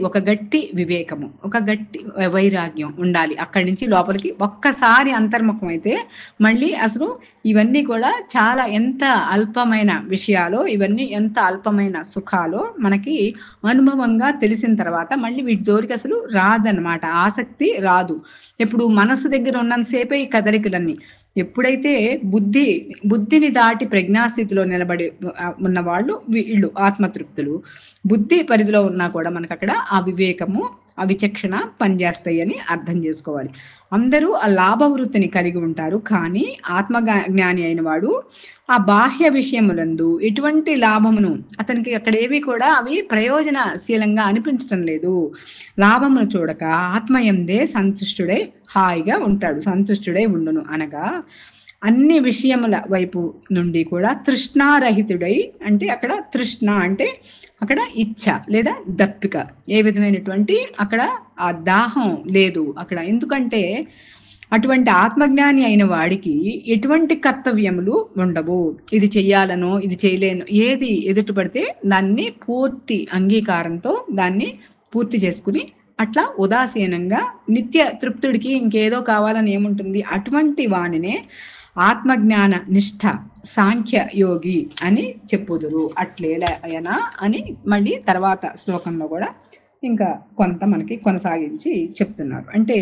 ఒక గట్టి వివేకము, ఒక గట్టి వైరాగ్యం ఉండాలి. అక్కడి నుంచి లోపలికి ఒక్కసారి అంతర్ముఖం అయితే మళ్ళీ అసలు ఇవన్నీ కూడా చాలా ఎంత అల్పమైన విషయాలో, ఇవన్నీ ఎంత అల్పమైన సుఖాలో మనకి అనుభవంగా తెలిసిన తర్వాత మళ్ళీ వీటి జోలికి అసలు రాదన్నమాట, ఆసక్తి రాదు. ఎప్పుడు మనసు దగ్గర ఉన్నంతసేపే ఈ కదలికలన్నీ. ఎప్పుడైతే బుద్ధిని దాటి ప్రజ్ఞాస్థితిలో నిలబడి ఉన్న వాళ్ళు వీళ్ళు ఆత్మతృప్తులు. బుద్ధి పరిధిలో ఉన్నా కూడా మనకు అక్కడ ఆ వివేకము, ఆ విచక్షణ పనిచేస్తాయి అని అర్థం చేసుకోవాలి. అందరూ ఆ లాభవృత్తిని కలిగి ఉంటారు, కానీ ఆత్మజ్ఞాని అయిన వాడు ఆ బాహ్య విషయములందు ఎటువంటి లాభమును అతనికి అక్కడ ఏవి కూడా అవి ప్రయోజనశీలంగా అనిపించటం లేదు. లాభమును చూడక ఆత్మయందే సంతుష్టుడై హాయిగా ఉంటాడు, సంతుష్టుడై ఉండును. అనగా అన్ని విషయముల వైపు నుండి కూడా తృష్ణారహితుడై, అంటే అక్కడ తృష్ణ అంటే అక్కడ ఇచ్ఛ లేదా దప్పిక, ఏ విధమైనటువంటి అక్కడ ఆ దాహం లేదు అక్కడ. ఎందుకంటే అటువంటి ఆత్మజ్ఞాని అయిన వాడికి ఎటువంటి కర్తవ్యములు ఉండవు. ఇది చెయ్యాలనో ఇది చేయలేను, ఏది ఎదుటి పడితే దాన్ని పూర్తి అంగీకారంతో దాన్ని పూర్తి చేసుకుని అట్లా ఉదాసీనంగా నిత్య తృప్తుడికి ఇంకేదో కావాలని ఏముంటుంది, అటువంటి వానినే ఆత్మజ్ఞాన నిష్ఠ సాంఖ్య యోగి అని చెప్పుదురు. అట్లేలయనా అని మళ్ళీ తర్వాత శ్లోకంలో కూడా ఇంకా కొంత మనకి కొనసాగించి చెప్తున్నారు. అంటే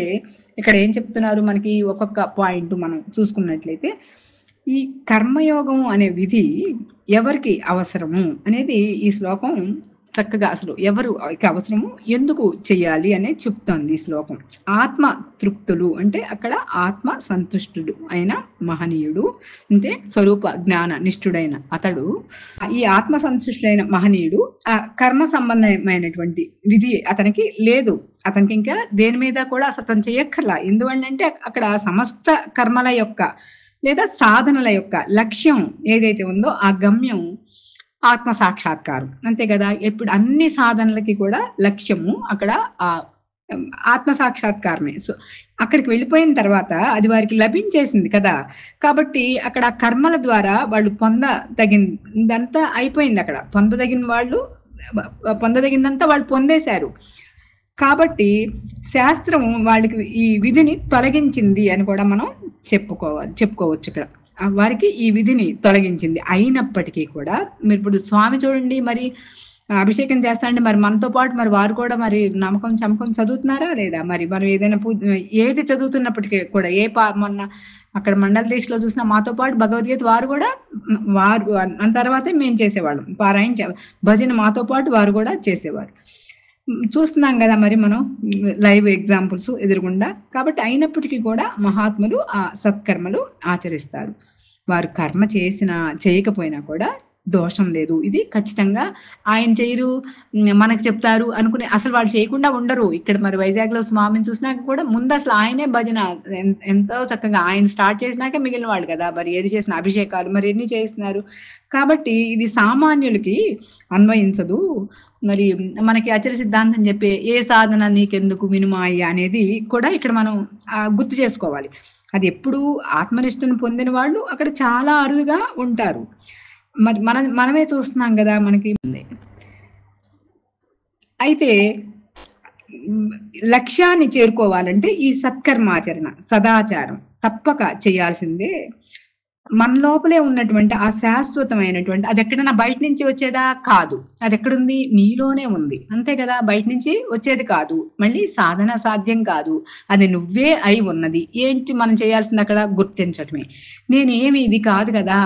ఇక్కడ ఏం చెప్తున్నారు, మనకి ఒక్కొక్క పాయింట్ మనం చూసుకున్నట్లయితే ఈ కర్మయోగం అనే విధి ఎవరికి అవసరము అనేది ఈ శ్లోకం చక్కగా అసలు ఎవరికి అవసరము, ఎందుకు చెయ్యాలి అనే చెప్తోంది ఈ శ్లోకం. ఆత్మ తృప్తులు అంటే అక్కడ ఆత్మ సంతుష్టుడు అయిన మహనీయుడు, అంటే స్వరూప జ్ఞాన నిష్ఠుడైన అతడు, ఈ ఆత్మ సంతుష్టుడైన మహనీయుడు ఆ కర్మ సంబంధమైనటువంటి విధి అతనికి లేదు. అతనికి ఇంకా దేని మీద కూడా అతను చేయక్కర్లా. ఎందుకంటే అక్కడ సమస్త కర్మల యొక్క లేదా సాధనల యొక్క లక్ష్యం ఏదైతే ఉందో ఆ గమ్యం ఆత్మ సాక్షాత్కారం, అంతే కదా. ఇప్పుడు అన్ని సాధనలకి కూడా లక్ష్యము అక్కడ ఆ ఆత్మ సాక్షాత్కారమే. సో అక్కడికి వెళ్ళిపోయిన తర్వాత అది వారికి లభించేసింది కదా, కాబట్టి అక్కడ కర్మల ద్వారా వాళ్ళు పొందదగినంతా అయిపోయింది. అక్కడ పొందదగినంతా వాళ్ళు పొందేశారు. కాబట్టి శాస్త్రం వాళ్ళకి ఈ విధిని తొలగించింది అని కూడా మనం చెప్పుకోవచ్చు ఇక్కడ. వారికి ఈ విధిని తొలగించింది. అయినప్పటికీ కూడా మీరు ఇప్పుడు స్వామి చూడండి, మరి అభిషేకం చేస్తా అంటే మరి మనతో పాటు మరి వారు కూడా మరి నమ్మకం చమకం చదువుతున్నారా లేదా? మరి మనం ఏదైనా ఏది చదువుతున్నప్పటికీ కూడా మొన్న అక్కడ మండల దీక్షలో చూసిన మాతో పాటు భగవద్గీత వారు కూడా వారు అన్న తర్వాతే మేము చేసేవాళ్ళం. పారాయణ భజన మాతో పాటు వారు కూడా చేసేవారు. చూస్తున్నాం కదా మరి మనం లైవ్ ఎగ్జాంపుల్స్ ఎదురుగుండా. కాబట్టి అయినప్పటికీ కూడా మహాత్ములు ఆ సత్కర్మలు ఆచరిస్తారు. వారు కర్మ చేసినా చేయకపోయినా కూడా దోషం లేదు. ఇది ఖచ్చితంగా ఆయన చేయరు, మనకు చెప్తారు అనుకునే అసలు వాళ్ళు చేయకుండా ఉండరు. ఇక్కడ మరి వైజాగ్లో స్వామిని చూసినాక కూడా ముందు అసలు ఆయనే భజన ఎంతో చక్కగా ఆయన స్టార్ట్ చేసినాకే మిగిలిన వాళ్ళు కదా మరి ఏది చేసిన అభిషేకాలు మరి ఎన్ని చేస్తున్నారు. కాబట్టి ఇది సామాన్యులకి అన్వయించదు. మరి మనకి అచర సిద్ధాంతం చెప్పే ఏ సాధన నీకెందుకు వినుమాయి అనేది కూడా ఇక్కడ మనం గుర్తు చేసుకోవాలి. అది ఎప్పుడు ఆత్మనిష్టను పొందిన వాళ్ళు అక్కడ చాలా అరుదుగా ఉంటారు. మరి మనమే చూస్తున్నాం కదా మనకి. అయితే లక్ష్యాన్ని చేరుకోవాలంటే ఈ సత్కర్మాచరణ సదాచారం తప్పక చేయాల్సిందే. మన లోపలే ఉన్నటువంటి ఆ శాశ్వతమైనటువంటి అది ఎక్కడన్నా బయట నుంచి వచ్చేదా కాదు, అది ఎక్కడుంది నీలోనే ఉంది, అంతే కదా. బయట నుంచి వచ్చేది కాదు, మళ్ళీ సాధన సాధ్యం కాదు, అది నువ్వే అయి ఉన్నది. ఏంటి మనం చేయాల్సింది అక్కడ? గుర్తించటమే. నేనేమి ఇది కాదు కదా,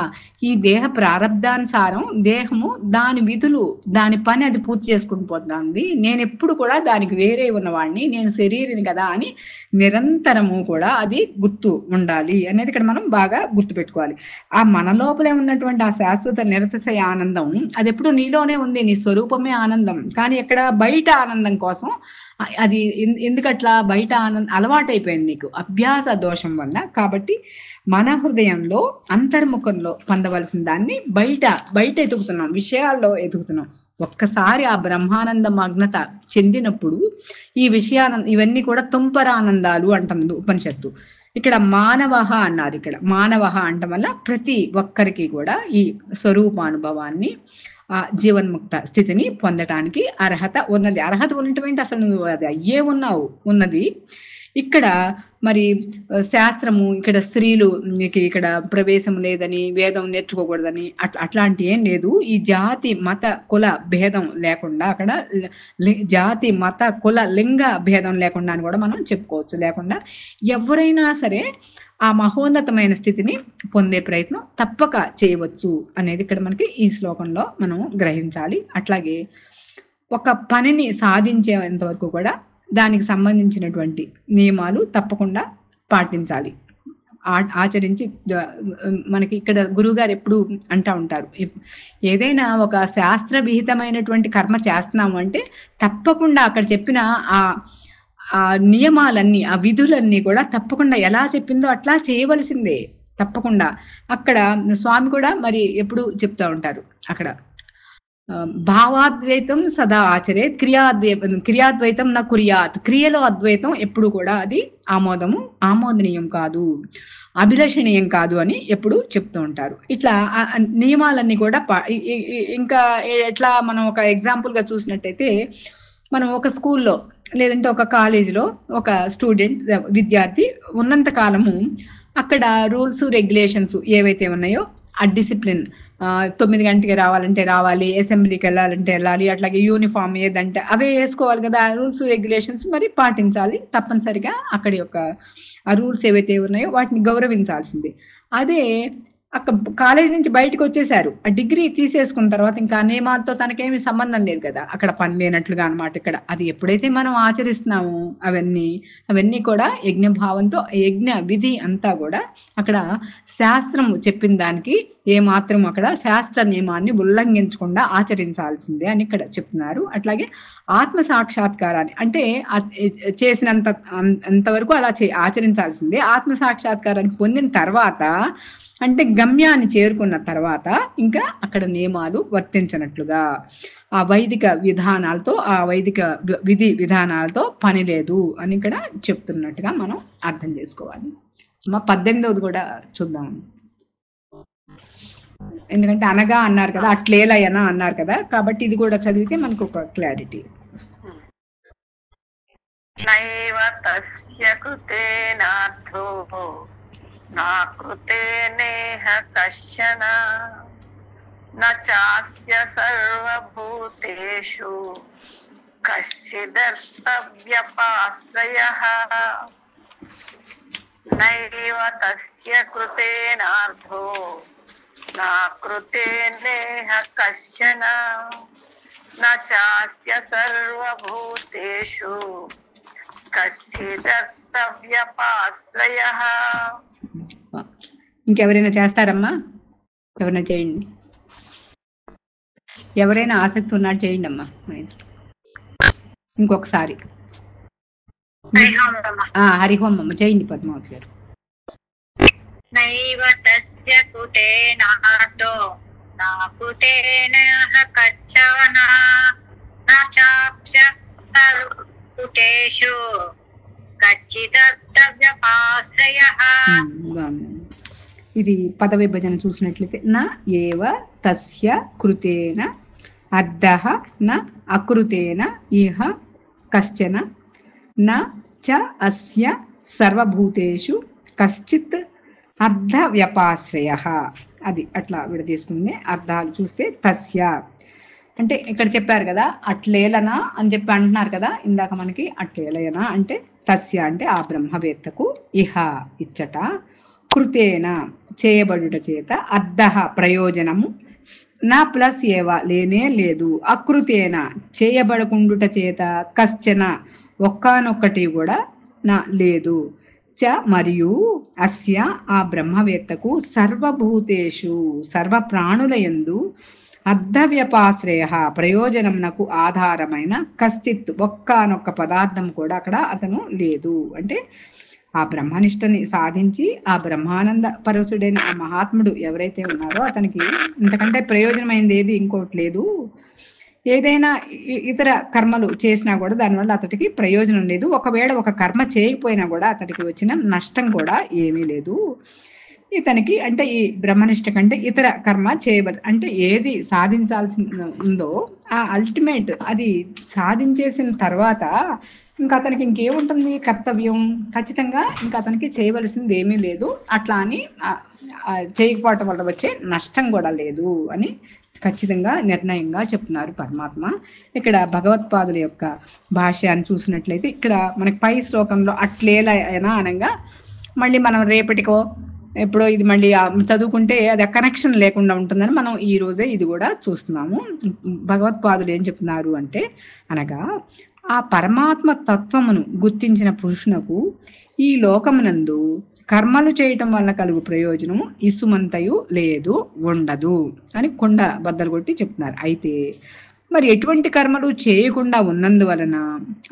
ఈ దేహ ప్రారంధానుసారం దేహము దాని విధులు దాని పని అది పూర్తి చేసుకుని పోతుంది. నేను ఎప్పుడు కూడా దానికి వేరే ఉన్నవాడిని, నేను శరీరిని కదా అని నిరంతరము కూడా అది గుర్తు ఉండాలి అనేది ఇక్కడ మనం బాగా గుర్తుపెట్టుకోవాలి. ఆ మన లోపలే ఉన్నటువంటి ఆ శాశ్వత నిరతిశయ ఆనందం అది ఎప్పుడు నీలోనే ఉంది, నీ స్వరూపమే ఆనందం. కానీ ఇక్కడ బయట ఆనందం కోసం అది ఎందుకట్లా బయట ఆనందం అలవాటైపోయింది నీకు అభ్యాస దోషం వల్ల. కాబట్టి మన హృదయంలో అంతర్ముఖంలో పొందవలసిన దాన్ని బయట ఎతుకుతున్నాం, విషయాల్లో ఎతుకుతున్నాం. ఒక్కసారి ఆ బ్రహ్మానంద మగ్నత చెందినప్పుడు ఈ ఇవన్నీ కూడా తుంపరానందాలు అంటుంది ఉపనిషత్తు. ఇక్కడ మానవహ అన్నారు. ఇక్కడ మానవహ అంటం వల్ల ప్రతి ఒక్కరికి కూడా ఈ స్వరూపానుభవాన్ని ఆ జీవన్ముక్త స్థితిని పొందటానికి అర్హత ఉన్నది. అర్హత ఉన్నటువంటి అసలు నువ్వు అది అయ్యే ఉన్నది. ఇక్కడ మరి శాస్త్రము ఇక్కడ స్త్రీలు ఇక్కడ ప్రవేశం లేదని, వేదం నేర్చుకోకూడదని అట్లాంటి ఏం లేదు. ఈ జాతి మత కుల భేదం లేకుండా అక్కడ జాతి మత కుల లింగ భేదం లేకుండా అని కూడా మనం చెప్పుకోవచ్చు. లేకుండా ఎవరైనా సరే ఆ మహోన్నతమైన స్థితిని పొందే ప్రయత్నం తప్పక చేయవచ్చు అనేది ఇక్కడ మనకి ఈ శ్లోకంలో మనం గ్రహించాలి. అట్లాగే ఒక పనిని సాధించేంత వరకు కూడా దానికి సంబంధించినటువంటి నియమాలు తప్పకుండా పాటించాలి, ఆచరించి. మనకి ఇక్కడ గురువుగారు ఎప్పుడు అంటూ ఉంటారు, ఏదైనా ఒక శాస్త్ర విహితమైనటువంటి కర్మ చేస్తున్నాము అంటే తప్పకుండా అక్కడ చెప్పిన ఆ నియమాలన్నీ ఆ విధులన్నీ కూడా తప్పకుండా ఎలా చెప్పిందో అట్లా చేయవలసిందే తప్పకుండా. అక్కడ స్వామి కూడా మరి ఎప్పుడు చెప్తూ ఉంటారు, అక్కడ భావాద్వైతం సదా ఆచరే క్రియాద్వైతం నా కుర్యాత్. క్రియలో అద్వైతం ఎప్పుడు కూడా అది ఆమోదనీయం కాదు, అభిలషణీయం కాదు అని ఎప్పుడు చెప్తూ ఉంటారు. ఇట్లా నియమాలన్నీ కూడా ఇంకా ఎట్లా మనం ఒక ఎగ్జాంపుల్గా చూసినట్టయితే, మనం ఒక స్కూల్లో లేదంటే ఒక కాలేజీలో ఒక విద్యార్థి ఉన్నంత కాలము అక్కడ రూల్స్ రెగ్యులేషన్స్ ఏవైతే ఉన్నాయో ఆ డిసిప్లిన్ 9 గంటకి రావాలంటే రావాలి, అసెంబ్లీకి వెళ్ళాలంటే వెళ్ళాలి, అట్లాగే యూనిఫామ్ ఏదంటే అవే వేసుకోవాలి కదా. రూల్స్ రెగ్యులేషన్స్ మరి పాటించాలి తప్పనిసరిగా. అక్కడి యొక్క ఆ రూల్స్ ఏవైతే ఉన్నాయో వాటిని గౌరవించాల్సిందే. అదే అక్కడ కాలేజీ నుంచి బయటకు వచ్చేసారు, ఆ డిగ్రీ తీసేసుకున్న తర్వాత ఇంకా నియమాలతో తనకేమీ సంబంధం లేదు కదా, అక్కడ పని లేనట్లుగా అనమాట. ఇక్కడ అది ఎప్పుడైతే మనం ఆచరిస్తున్నామో అవన్నీ కూడా యజ్ఞభావంతో యజ్ఞ విధి అంతా కూడా అక్కడ శాస్త్రం చెప్పిన దానికి ఏమాత్రం అక్కడ శాస్త్ర నియమాన్ని ఉల్లంఘించకుండా ఆచరించాల్సిందే అని ఇక్కడ చెప్తున్నారు. అట్లాగే ఆత్మ సాక్షాత్కారాన్ని అంటే అంతవరకు అలా ఆచరించాల్సిందే. ఆత్మ సాక్షాత్కారాన్ని పొందిన తర్వాత అంటే గమ్యాన్ని చేరుకున్న తర్వాత ఇంకా అక్కడ నియమాలు వర్తించినట్లుగా ఆ వైదిక విధానాలతో ఆ వైదిక విధి విధానాలతో పని లేదు అని ఇక్కడ చెప్తున్నట్టుగా మనం అర్థం చేసుకోవాలి. 18వ కూడా చూద్దాం. ఎందుకంటే అనగా అన్నారు కదా, అట్లేలయనా అన్నారు కదా, కాబట్టి ఇది కూడా చదివితే మనకు ఒక క్లారిటీ వస్తుంది. నైవ తస్య కృతేనార్థో నా కృతే నేహ కశ్చన న చాస్య సర్వభూతేషు కశ్చిదర్థవ్యపాశ్రయః నైవ తస్య కృతేనార్థో నా కృతేనేహ కశ్చన న చాస్య సర్వభూతేషు కశ్చిదర్థవ్యపాశ్రయః. ఇంకెవరైనా చేస్తారమ్మా? ఎవరైనా చేయండి. ఎవరైనా ఆసక్తి ఉన్నాడు చేయండి అమ్మా. ఇంకొకసారి హరిహోం అమ్మ చేయండి పద్మావతి గారు. నైవ తస్య కుటేనార్థో నా కుటేనః కచ్చన న చాస్య సర్వభూతేషు కచ్చిదర్థవ్యపాశ్రయః. ఇది పద విభజన చూసినట్లయితే నా ఏవ తస్య కృతేన అర్ధః న అకృతేన ఇహ కశ్చన న చ అస్య సర్వభూతేషు కశ్చిత్ అర్ధ వ్యపాశ్రయః. అది అట్లా విడదీసుకునే అర్థాలు చూస్తే తస్య అంటే ఇక్కడ చెప్పారు కదా అట్లేలనా అని చెప్పి అంటున్నారు కదా ఇందాక మనకి. అట్లేలయనా అంటే తస్య అంటే ఆ బ్రహ్మవేత్తకు ఇహ ఇచ్చట కృతేన చేయబడుట చేత అర్ధః ప్రయోజనము నా ప్లస్ ఏవ లేనే లేదు అకృతేన చేయబడకుండుట చేత కశ్చన ఒక్కనొక్కటి కూడా నా లేదు చ మరియు అస్య ఆ బ్రహ్మవేత్తకు సర్వభూతేషు సర్వ ప్రాణులయందు అర్ధవ్యపాశ్రయ ప్రయోజనమునకు ఆధారమైన కశ్చిత్ ఒక్కనొక్క పదార్థం కూడా అక్కడ అతను లేదు. అంటే ఆ బ్రహ్మనిష్టని సాధించి ఆ బ్రహ్మానంద పరసుడైన ఆ మహాత్ముడు ఎవరైతే ఉన్నారో అతనికి ఇంతకంటే ప్రయోజనమైంది ఏది ఇంకోటి లేదు. ఏదైనా ఇతర కర్మలు చేసినా కూడా దానివల్ల అతడికి ప్రయోజనం లేదు. ఒకవేళ ఒక కర్మ చేయకపోయినా కూడా అతడికి వచ్చిన నష్టం కూడా ఏమీ లేదు ఇతనికి. అంటే ఈ బ్రహ్మనిష్ట కంటే ఇతర కర్మ అంటే ఏది సాధించాల్సి ఉందో ఆ అల్టిమేట్ అది సాధించేసిన తర్వాత ఇంకా అతనికి ఇంకేముంటుంది కర్తవ్యం. ఖచ్చితంగా ఇంకా అతనికి చేయవలసింది ఏమీ లేదు. అట్లా అని చేయకపోవటం వల్ల వచ్చే నష్టం కూడా లేదు అని ఖచ్చితంగా నిర్ణయంగా చెప్తున్నారు పరమాత్మ. ఇక్కడ భగవత్పాదుల యొక్క భాష్యాన్ని చూసినట్లయితే ఇక్కడ మనకి పై శ్లోకంలో అట్లేలైనా అనగా మళ్ళీ మనం రేపటికో ఎప్పుడో ఇది మళ్ళీ చదువుకుంటే అది కనెక్షన్ లేకుండా ఉంటుందని మనం ఈ రోజే ఇది కూడా చూస్తున్నాము. భగవత్పాదులు ఏం చెప్తున్నారు అంటే అనగా ఆ పరమాత్మ తత్వమును గుర్తించిన పురుషునకు ఈ లోకమునందు కర్మలు చేయటం వల్ల కలుగు ప్రయోజనము ఇసుమంతయు లేదు ఉండదు అని కొండ బద్దలు కొట్టి చెప్తున్నారు. అయితే మరి ఎటువంటి కర్మలు చేయకుండా ఉన్నందువలన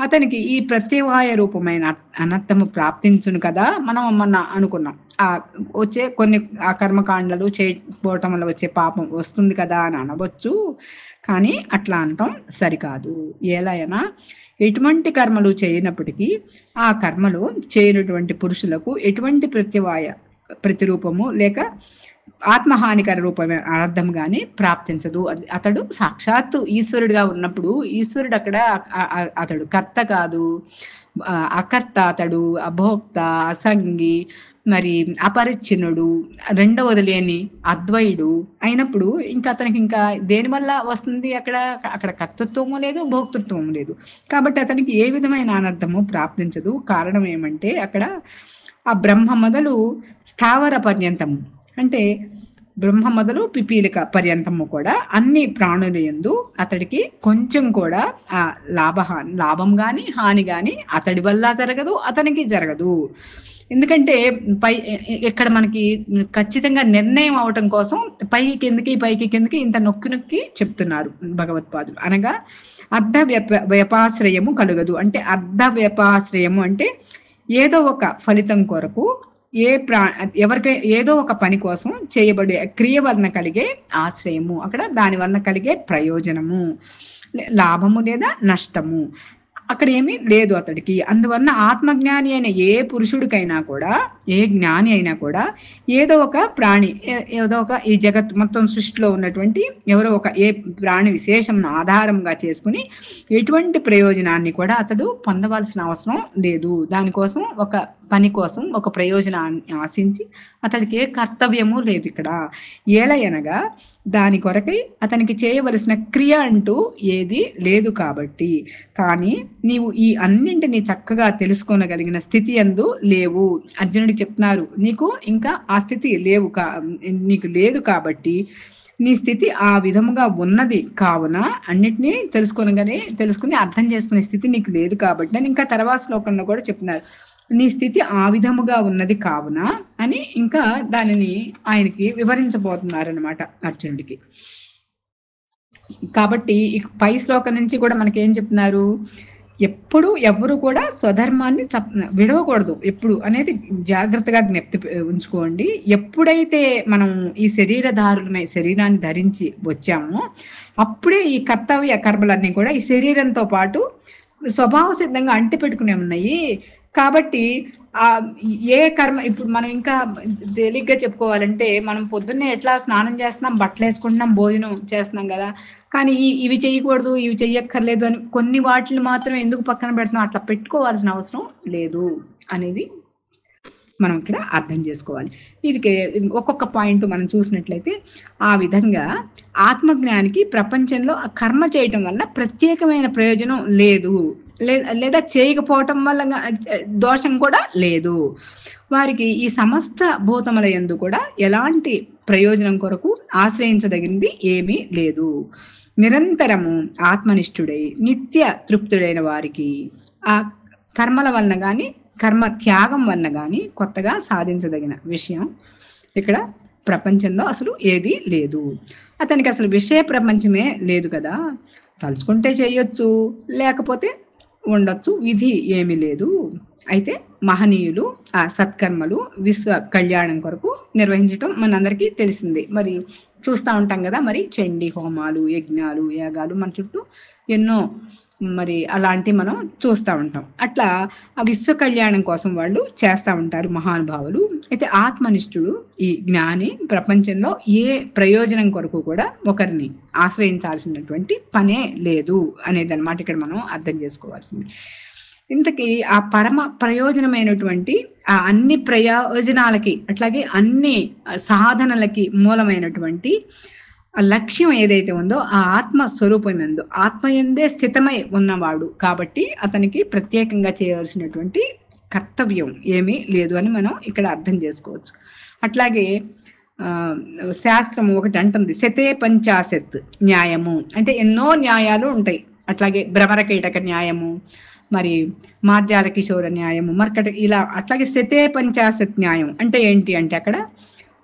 అతనికి ఈ ప్రత్యవాయ రూపమైన అనర్థము ప్రాప్తించును కదా మనం మొన్న అనుకున్నాం. ఆ వచ్చే కొన్ని ఆ కర్మకాండలు చేయకపోవటం వల్ల వచ్చే పాపం వస్తుంది కదా అని అనవచ్చు. కానీ అట్లా అనటం సరికాదు. ఎలాగైనా ఎటువంటి కర్మలు చేయనప్పటికీ ఆ కర్మలు చేయనటువంటి పురుషులకు ఎటువంటి ప్రతిరూపము లేక ఆత్మహానికర రూపమే అనర్థం కానీ ప్రాప్తించదు. అతడు సాక్షాత్తు ఈశ్వరుడిగా ఉన్నప్పుడు ఈశ్వరుడు అక్కడ అతడు కర్త కాదు, అకర్త, అతడు అభోక్త, అసంగి, మరి అపరిచ్ఛిన్నుడు, రెండవది లేని అద్వైడు అయినప్పుడు ఇంకా అతనికి ఇంకా దేనివల్ల వస్తుంది అక్కడ కర్తృత్వము లేదు, భోక్తృత్వము లేదు. కాబట్టి అతనికి ఏ విధమైన అనర్థము ప్రాప్తించదు. కారణం ఏమంటే అక్కడ ఆ బ్రహ్మ మొదలు స్థావర పర్యంతము అంటే బ్రహ్మ మొదలు పిపీలిక పర్యంతము కూడా అన్ని ప్రాణుల యందు అతడికి కొంచెం కూడా ఆ లాభం కానీ హాని కానీ అతడి వల్ల జరగదు, అతనికి జరగదు. ఎందుకంటే ఇక్కడ మనకి ఖచ్చితంగా నిర్ణయం అవటం కోసం పైకి కిందకి ఇంత నొక్కి చెప్తున్నారు భగవత్పాదులు. అనగా అర్ధ వ్యపాశ్రయము కలుగదు. అంటే అర్ధ వ్యపాశ్రయము అంటే ఏదో ఒక ఫలితం కొరకు ఎవరికి ఏదో ఒక పని కోసం చేయబడే క్రియ వలన కలిగే ఆశ్రయము, అక్కడ దాని వలన కలిగే ప్రయోజనము, లాభము లేదా నష్టము. అక్కడ ఏమీ లేదు అతడికి. అందువలన ఆత్మజ్ఞాని అయిన ఏ పురుషుడికైనా కూడా, ఏ జ్ఞాని అయినా కూడా ఏదో ఒక ప్రాణి, ఏదో ఒక ఈ జగత్ మొత్తం సృష్టిలో ఉన్నటువంటి ఎవరో ఒక ఏ ప్రాణి విశేషం ఆధారంగా చేసుకుని ఎటువంటి ప్రయోజనాన్ని కూడా అతడు పొందవలసిన అవసరం లేదు. దానికోసం ఒక పని కోసం ఒక ప్రయోజనాన్ని ఆశించి అతడికి ఏ కర్తవ్యము లేదు ఇక్కడ. ఏలయనగా దాని కొరకై అతనికి చేయవలసిన క్రియ అంటూ ఏది లేదు కాబట్టి. కానీ నీవు ఈ అన్నింటినీ చక్కగా తెలుసుకోనగలిగిన స్థితి యందు లేవు. అర్జునుడికి చెప్తున్నారు, నీకు ఇంకా ఆ స్థితి నీకు లేదు కాబట్టి నీ స్థితి ఆ విధముగా ఉన్నది కావున అన్నిటినీ తెలుసుకుని అర్థం చేసుకునే స్థితి నీకు లేదు కాబట్టి అని ఇంకా తర్వాత శ్లోకంలో కూడా చెప్తున్నారు. నీ స్థితి ఆ విధముగా ఉన్నది కావున అని ఇంకా దానిని ఆయనకి వివరించబోతున్నారనమాట అర్జునుడికి. కాబట్టి పై శ్లోకం నుంచి కూడా మనకేం చెప్తున్నారు, ఎప్పుడు ఎవరు కూడా స్వధర్మాన్ని విడవకూడదు ఎప్పుడు అనేది జాగ్రత్తగా జ్ఞప్తి ఉంచుకోండి. ఎప్పుడైతే మనం ఈ శరీరాన్ని ధరించి వచ్చామో అప్పుడే ఈ కర్తవ్య కర్మలన్నీ కూడా ఈ శరీరంతో పాటు స్వభావ సిద్ధంగా అంటి పెట్టుకునే ఉన్నాయి. కాబట్టి ఏ కర్మ ఇప్పుడు మనం ఇంకా తేలిగ్గా చెప్పుకోవాలంటే, మనం పొద్దున్నే ఎట్లా స్నానం చేస్తున్నాం, బట్టలు వేసుకుంటున్నాం, భోజనం చేస్తున్నాం కదా, కానీ ఇవి చేయకూడదు, ఇవి చెయ్యక్కర్లేదు అని కొన్ని వాటిని మాత్రం ఎందుకు పక్కన పెడుతున్నాం, అట్లా పెట్టుకోవాల్సిన అవసరం లేదు అనేది మనం ఇక్కడ అర్థం చేసుకోవాలి. ఇది ఒక్కొక్క పాయింట్ మనం చూసినట్లయితే ఆ విధంగా ఆత్మజ్ఞానికి ప్రపంచంలో కర్మ చేయటం వల్ల ప్రత్యేకమైన ప్రయోజనం లేదు, లేదా చేయకపోవటం వల్ల దోషం కూడా లేదు. వారికి ఈ సమస్త భూతముల యందు కూడా ఎలాంటి ప్రయోజనం కొరకు ఆశ్రయించదగినది ఏమీ లేదు. నిరంతరము ఆత్మనిష్ఠుడై నిత్య తృప్తుడైన వారికి ఆ కర్మల వలన కానీ కర్మ త్యాగం వలన కానీ కొత్తగా సాధించదగిన విషయం ఇక్కడ ప్రపంచంలో అసలు ఏది లేదు. అతనికి అసలు విషయ ప్రపంచమే లేదు కదా, తలుచుకుంటే చేయొచ్చు, లేకపోతే ఉండొచ్చు, విధి ఏమీ లేదు. అయితే మహనీయులు ఆ సత్కర్మలు విశ్వ కళ్యాణం కొరకు నిర్వహించటం మనందరికీ తెలిసిందే. మరి చూస్తూ ఉంటాం కదా, మరి చండీ హోమాలు, యజ్ఞాలు, యాగాలు మన చుట్టూ ఎన్నో మరి అలాంటివి మనం చూస్తూ ఉంటాం. అట్లా ఆ విశ్వ కళ్యాణం కోసం వాళ్ళు చేస్తూ ఉంటారు మహానుభావులు. అయితే ఆత్మనిష్ఠుడు ఈ జ్ఞాని ప్రపంచంలో ఏ ప్రయోజనం కొరకు కూడా ఒకరిని ఆశ్రయించాల్సినటువంటి పనే లేదు అనేది అన్నమాట ఇక్కడ మనం అర్థం చేసుకోవాల్సింది. ఇంతకీ ఆ పరమ ప్రయోజనమైనటువంటి ఆ అన్ని ప్రయోజనాలకి అట్లాగే అన్ని సాధనలకి మూలమైనటువంటి లక్ష్యం ఏదైతే ఉందో ఆ ఆత్మ స్వరూపం ఎందు ఆత్మయందే స్థితమై ఉన్నవాడు కాబట్టి అతనికి ప్రత్యేకంగా చేయవలసినటువంటి కర్తవ్యం ఏమీ లేదు అని మనం ఇక్కడ అర్థం చేసుకోవచ్చు. అట్లాగే శాస్త్రం ఒకటి అంటుంది, శతే పంచాశత్ న్యాయము అంటే ఎన్నో న్యాయాలు ఉంటాయి. అట్లాగే భ్రమరకీటక న్యాయము, మరి మార్జాల కిషోర న్యాయము, మర్కట ఇలా. అట్లాగే శతే పంచాశత్ న్యాయం అంటే ఏంటి అంటే అక్కడ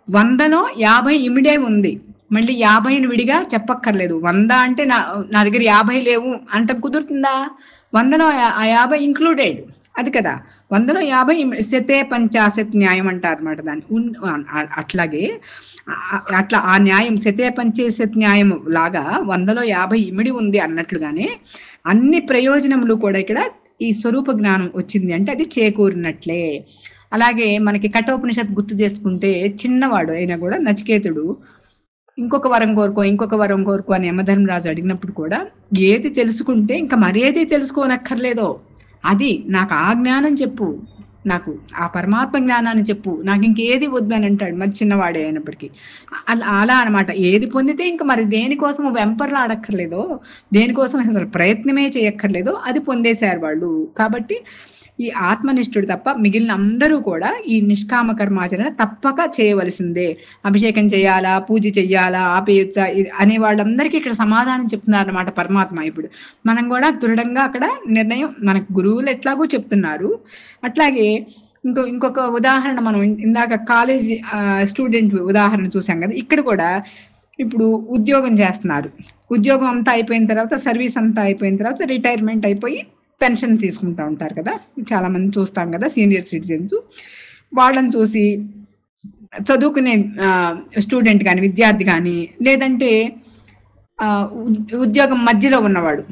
100లో 50 ఇమిడే ఉంది, మళ్ళీ 50ని విడిగా చెప్పక్కర్లేదు. 100 అంటే నా దగ్గర 50 లేవు అంటే కుదురుతుందా? 100లో ఆ 50 ఇంక్లూడెడ్ అది కదా. 100లో 50 శతే పంచాశత్ న్యాయం అంటారు అన్నమాట దాన్ని. అట్లాగే అట్లా ఆ న్యాయం శతే పంచాశత్ న్యాయం లాగా 100లో 50 ఇమిడి ఉంది అన్నట్లుగానే అన్ని ప్రయోజనములు కూడా ఇక్కడ ఈ స్వరూప జ్ఞానం వచ్చింది అంటే అది చేకూరినట్లే. అలాగే మనకి కఠోపనిషత్ గుర్తు చేసుకుంటే చిన్నవాడు అయినా కూడా నచికేతుడు ఇంకొక వరం కోరుకో అని యమధర్మరాజు అడిగినప్పుడు కూడా ఏది తెలుసుకుంటే ఇంకా మరేది తెలుసుకోనక్కర్లేదో అది నాకు ఆ జ్ఞానం చెప్పు, నాకు ఆ పరమాత్మ జ్ఞానాన్ని చెప్పు, నాకు ఇంకేది వద్దని అంటాడు మరి చిన్నవాడే అయినప్పటికీ. అలా అనమాట. ఏది పొందితే ఇంకా మరి దేనికోసం వెంపర్లు ఆడక్కర్లేదో, దేనికోసం అసలు ప్రయత్నమే చేయక్కర్లేదో అది పొందేశారు వాళ్ళు. కాబట్టి ఈ ఆత్మనిష్ఠుడు తప్ప మిగిలిన అందరూ కూడా ఈ నిష్కామ కర్మాచరణ తప్పక చేయవలసిందే. అభిషేకం చేయాలా, పూజ చెయ్యాలా, ఆపేయొచ్చా అనే వాళ్ళందరికీ ఇక్కడ సమాధానం చెప్తున్నారు అన్నమాట పరమాత్మ. ఇప్పుడు మనం కూడా దృఢంగా అక్కడ నిర్ణయం మనకు గురువులు ఎట్లాగూ చెప్తున్నారు. అట్లాగే ఇంకొక ఉదాహరణ మనం ఇందాక కాలేజ్ స్టూడెంట్ ఉదాహరణ చూసాం కదా, ఇక్కడ కూడా ఇప్పుడు ఉద్యోగం చేస్తున్నారు. ఉద్యోగం అంతా అయిపోయిన తర్వాత, సర్వీస్ అంతా అయిపోయిన తర్వాత రిటైర్మెంట్ అయిపోయి పెన్షన్ తీసుకుంటూ ఉంటారు కదా, చాలా మంది చూస్తాం కదా సీనియర్ సిటిజన్స్. వాళ్ళని చూసి చదువుకునే స్టూడెంట్ కానీ, విద్యార్థి కానీ, లేదంటే ఉద్యోగం మధ్యలో ఉన్నవాడు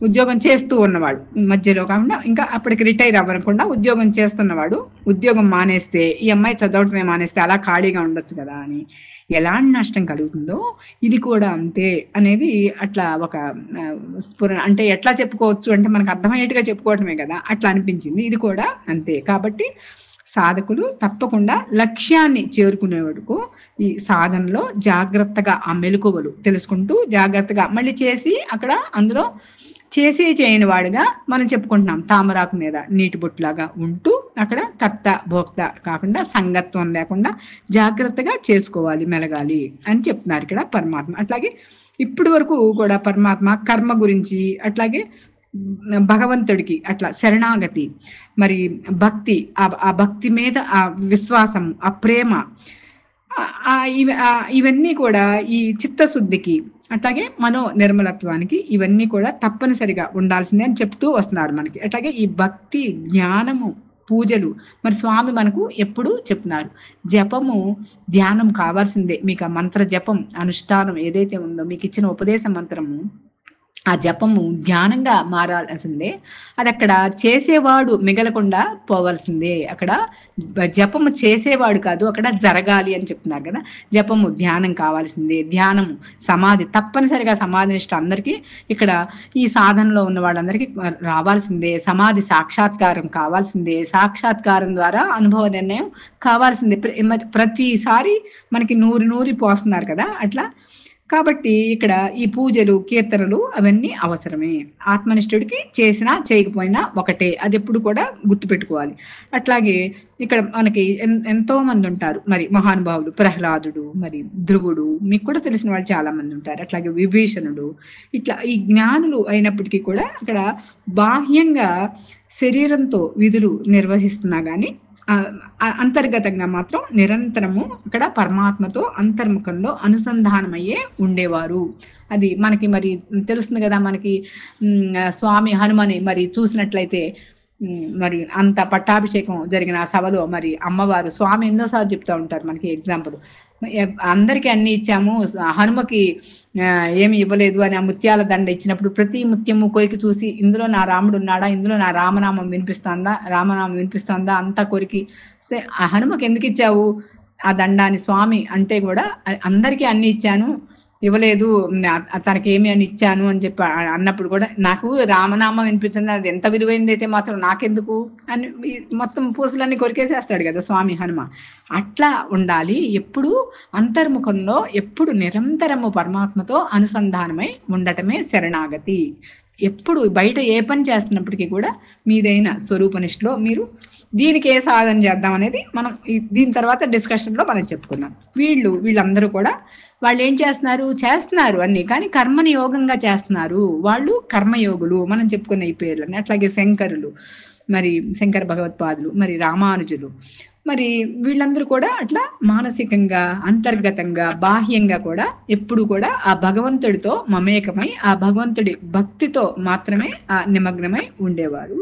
ఉద్యోగం చేస్తూ ఉన్నవాడు, మధ్యలో కాకుండా ఇంకా అప్పటికి రిటైర్ అవ్వకుండా ఉద్యోగం చేస్తున్నవాడు ఉద్యోగం మానేస్తే, ఈ అమ్మాయి చదవటమే మానేస్తే అలా ఖాళీగా ఉండొచ్చు కదా అని ఎలాంటి నష్టం కలుగుతుందో ఇది కూడా అంతే అనేది అట్లా ఒక స్ఫురణ. అంటే ఎట్లా చెప్పుకోవచ్చు అంటే మనకు అర్థమయ్యేట్టుగా చెప్పుకోవటమే కదా, అట్లా అనిపించింది. ఇది కూడా అంతే. కాబట్టి సాధకులు తప్పకుండా లక్ష్యాన్ని చేరుకునే వరకు ఈ సాధనలో జాగ్రత్తగా ఆ మెలకువలు తెలుసుకుంటూ జాగ్రత్తగా మళ్ళీ చేసి అక్కడ అందులో చేయని వాడుగా మనం చెప్పుకుంటున్నాం. తామరాకు మీద నీటి బొట్టులాగా ఉంటూ అక్కడ కర్త భోక్త కాకుండా సంగత్వం లేకుండా జాగ్రత్తగా చేసుకోవాలి, మెలగాలి అని చెప్తున్నారు ఇక్కడ పరమాత్మ. అట్లాగే ఇప్పటి వరకు కూడా పరమాత్మ కర్మ గురించి, అట్లాగే భగవంతుడికి అట్లా శరణాగతి, మరి భక్తి, ఆ భక్తి మీద ఆ విశ్వాసం, ఆ ప్రేమ, ఇవన్నీ కూడా ఈ చిత్తశుద్ధికి అట్లాగే మనో నిర్మలత్వానికి ఇవన్నీ కూడా తప్పనిసరిగా ఉండాల్సిందే అని చెప్తూ వస్తున్నారు మనకి. అట్లాగే ఈ భక్తి, జ్ఞానము, పూజలు మరి స్వామి మనకు ఎప్పుడు చెప్తున్నారు, జపము ధ్యానం కావాల్సిందే. మీకు ఆ మంత్ర జపం అనుష్ఠానం ఏదైతే ఉందో మీకు ఇచ్చిన ఉపదేశ మంత్రము ఆ జపము ధ్యానంగా మారాల్సిందే. అది అక్కడ చేసేవాడు మిగలకుండా పోవాల్సిందే. అక్కడ జపము చేసేవాడు కాదు, అక్కడ జరగాలి అని చెప్తున్నారు కదా. జపము ధ్యానం కావాల్సిందే, ధ్యానము సమాధి తప్పనిసరిగా సమాధి నిష్ట అందరికీ ఇక్కడ ఈ సాధనలో ఉన్న వాళ్ళందరికీ రావాల్సిందే. సమాధి సాక్షాత్కారం కావాల్సిందే, సాక్షాత్కారం ద్వారా అనుభవ నిర్ణయం కావాల్సిందే. ప్రతిసారి మనకి నూరి పోస్తున్నారు కదా అట్లా. కాబట్టి ఇక్కడ ఈ పూజలు, కీర్తనలు అవన్నీ అవసరమే. ఆత్మనిష్ఠుడికి చేసినా చేయకపోయినా ఒకటే, అది ఎప్పుడు కూడా గుర్తుపెట్టుకోవాలి. అట్లాగే ఇక్కడ మనకి ఎంతో మంది ఉంటారు మరి మహానుభావులు, ప్రహ్లాదుడు, మరి ధ్రువుడు, మీకు కూడా తెలిసిన వాళ్ళు చాలా మంది ఉంటారు. అట్లాగే విభీషణుడు, ఇట్లా ఈ జ్ఞానులు అయినప్పటికీ కూడా ఇక్కడ బాహ్యంగా శరీరంతో విధులు నిర్వహిస్తున్నా కానీ అంతర్గతంగా మాత్రం నిరంతరము ఇక్కడ పరమాత్మతో అంతర్ముఖంలో అనుసంధానమయ్యే ఉండేవారు. అది మనకి మరి తెలుస్తుంది కదా. మనకి స్వామి హనుమని మరి చూసినట్లయితే మరి అంత పట్టాభిషేకం జరిగిన ఆ సభలో మరి అమ్మవారు స్వామి ఎన్నోసార్లు చెప్తూ ఉంటారు మనకి ఎగ్జాంపుల్, అందరికీ అన్ని ఇచ్చాము, హనుమకి ఏమి ఇవ్వలేదు అని ఆ ముత్యాల దండ ఇచ్చినప్పుడు ప్రతి ముత్యము కొరికి చూసి ఇందులో నా రాముడు ఉన్నాడా, ఇందులో నా రామనామం వినిపిస్తుందా అంతా కొరికి ఆ హనుమకి ఎందుకు ఇచ్చావు ఆ దండాన్ని స్వామి అంటే కూడా అందరికీ అన్ని ఇచ్చాను, ఇవ్వలేదు తనకి ఏమి అని ఇచ్చాను అని చెప్పి అన్నప్పుడు కూడా నాకు రామనామం వినిపించింది, అది ఎంత విలువైంది అయితే మాత్రం నాకెందుకు అని మొత్తం పూసలన్నీ కొరికేసేస్తాడు కదా స్వామి హనుమ. అట్లా ఉండాలి. ఎప్పుడు అంతర్ముఖంలో ఎప్పుడు నిరంతరము పరమాత్మతో అనుసంధానమై ఉండటమే శరణాగతి. ఎప్పుడు బయట ఏ పని చేస్తున్నప్పటికీ కూడా మీదైన స్వరూపనిష్టలో మీరు దీనికి ఏ సాధన చేద్దాం అనేది మనం దీని తర్వాత డిస్కషన్లో మనం చెప్పుకున్నాం. వీళ్ళందరూ కూడా వాళ్ళు ఏం చేస్తున్నారు అన్ని, కానీ కర్మని యోగంగా చేస్తున్నారు. వాళ్ళు కర్మయోగులు మనం చెప్పుకున్న ఈ పేర్లని. అట్లాగే శంకరులు, మరి శంకర భగవత్పాదులు, మరి రామానుజులు, మరి వీళ్ళందరూ కూడా అట్లా మానసికంగా, అంతర్గతంగా, బాహ్యంగా కూడా ఎప్పుడు కూడా ఆ భగవంతుడితో మమేకమై ఆ భగవంతుడి భక్తితో మాత్రమే ఆ నిమగ్నమై ఉండేవారు.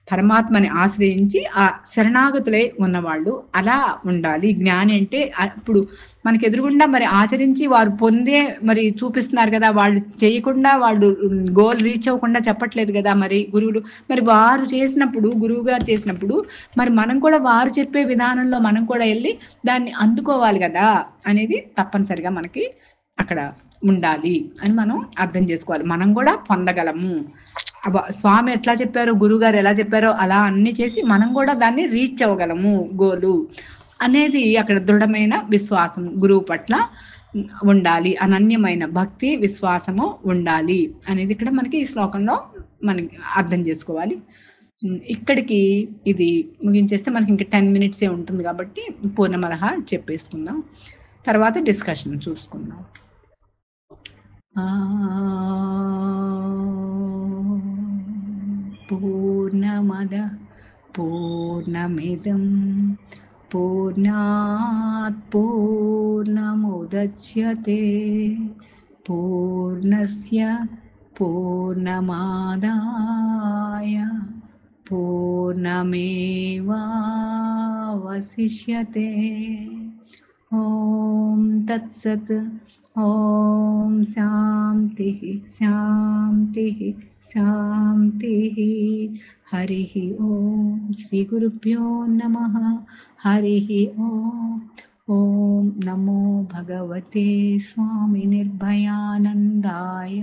పరమాత్మని ఆశ్రయించి ఆ శరణాగతులై ఉన్నవాళ్ళు అలా ఉండాలి. జ్ఞాని అంటే ఇప్పుడు మనకి ఎదురుగుండా మరి ఆచరించి వారు పొందే మరి చూపిస్తున్నారు కదా, వాళ్ళు చేయకుండా వాళ్ళు గోల్ రీచ్ అవ్వకుండా చెప్పట్లేదు కదా మరి గురువులు. మరి వారు చేసినప్పుడు, గురువు గారు చేసినప్పుడు మరి మనం కూడా వారు చెప్పే విధానంలో మనం కూడా వెళ్ళి దాన్ని అందుకోవాలి కదా అనేది తప్పనిసరిగా మనకి అక్కడ ఉండాలి అని మనం అర్థం చేసుకోవాలి. మనం కూడా పొందగలము. స్వామి ఎట్లా చెప్పారో, గురువుగారు ఎలా చెప్పారో అలా అన్ని చేసి మనం కూడా దాన్ని రీచ్ అవ్వగలము గోలు అనేది అక్కడ దృఢమైన విశ్వాసం గురువు పట్ల ఉండాలి, అనన్యమైన భక్తి విశ్వాసము ఉండాలి అనేది ఇక్కడ మనకి ఈ శ్లోకంలో మనకి అర్థం చేసుకోవాలి. ఇక్కడికి ఇది ముగించేస్తే మనకి ఇంకా 10 minutes ఉంటుంది కాబట్టి పూర్ణమలహ చెప్పేసుకుందాం, తర్వాత డిస్కషన్ చూసుకుందాం. పూర్ణమద పూర్ణమిదం పూర్ణాత్ పూర్ణముదచ్యతే పూర్ణస్య పూర్ణమాదాయ పూర్ణమేవావశిష్యతే. ఓం తత్సత్. ఓం శాంతి శాంతి शान्तिः। हरिः ॐ श्रीगुरुभ्यो नमः। हरिः ॐ। ॐ नमो भगवते स्वामी निर्भयानन्दाय।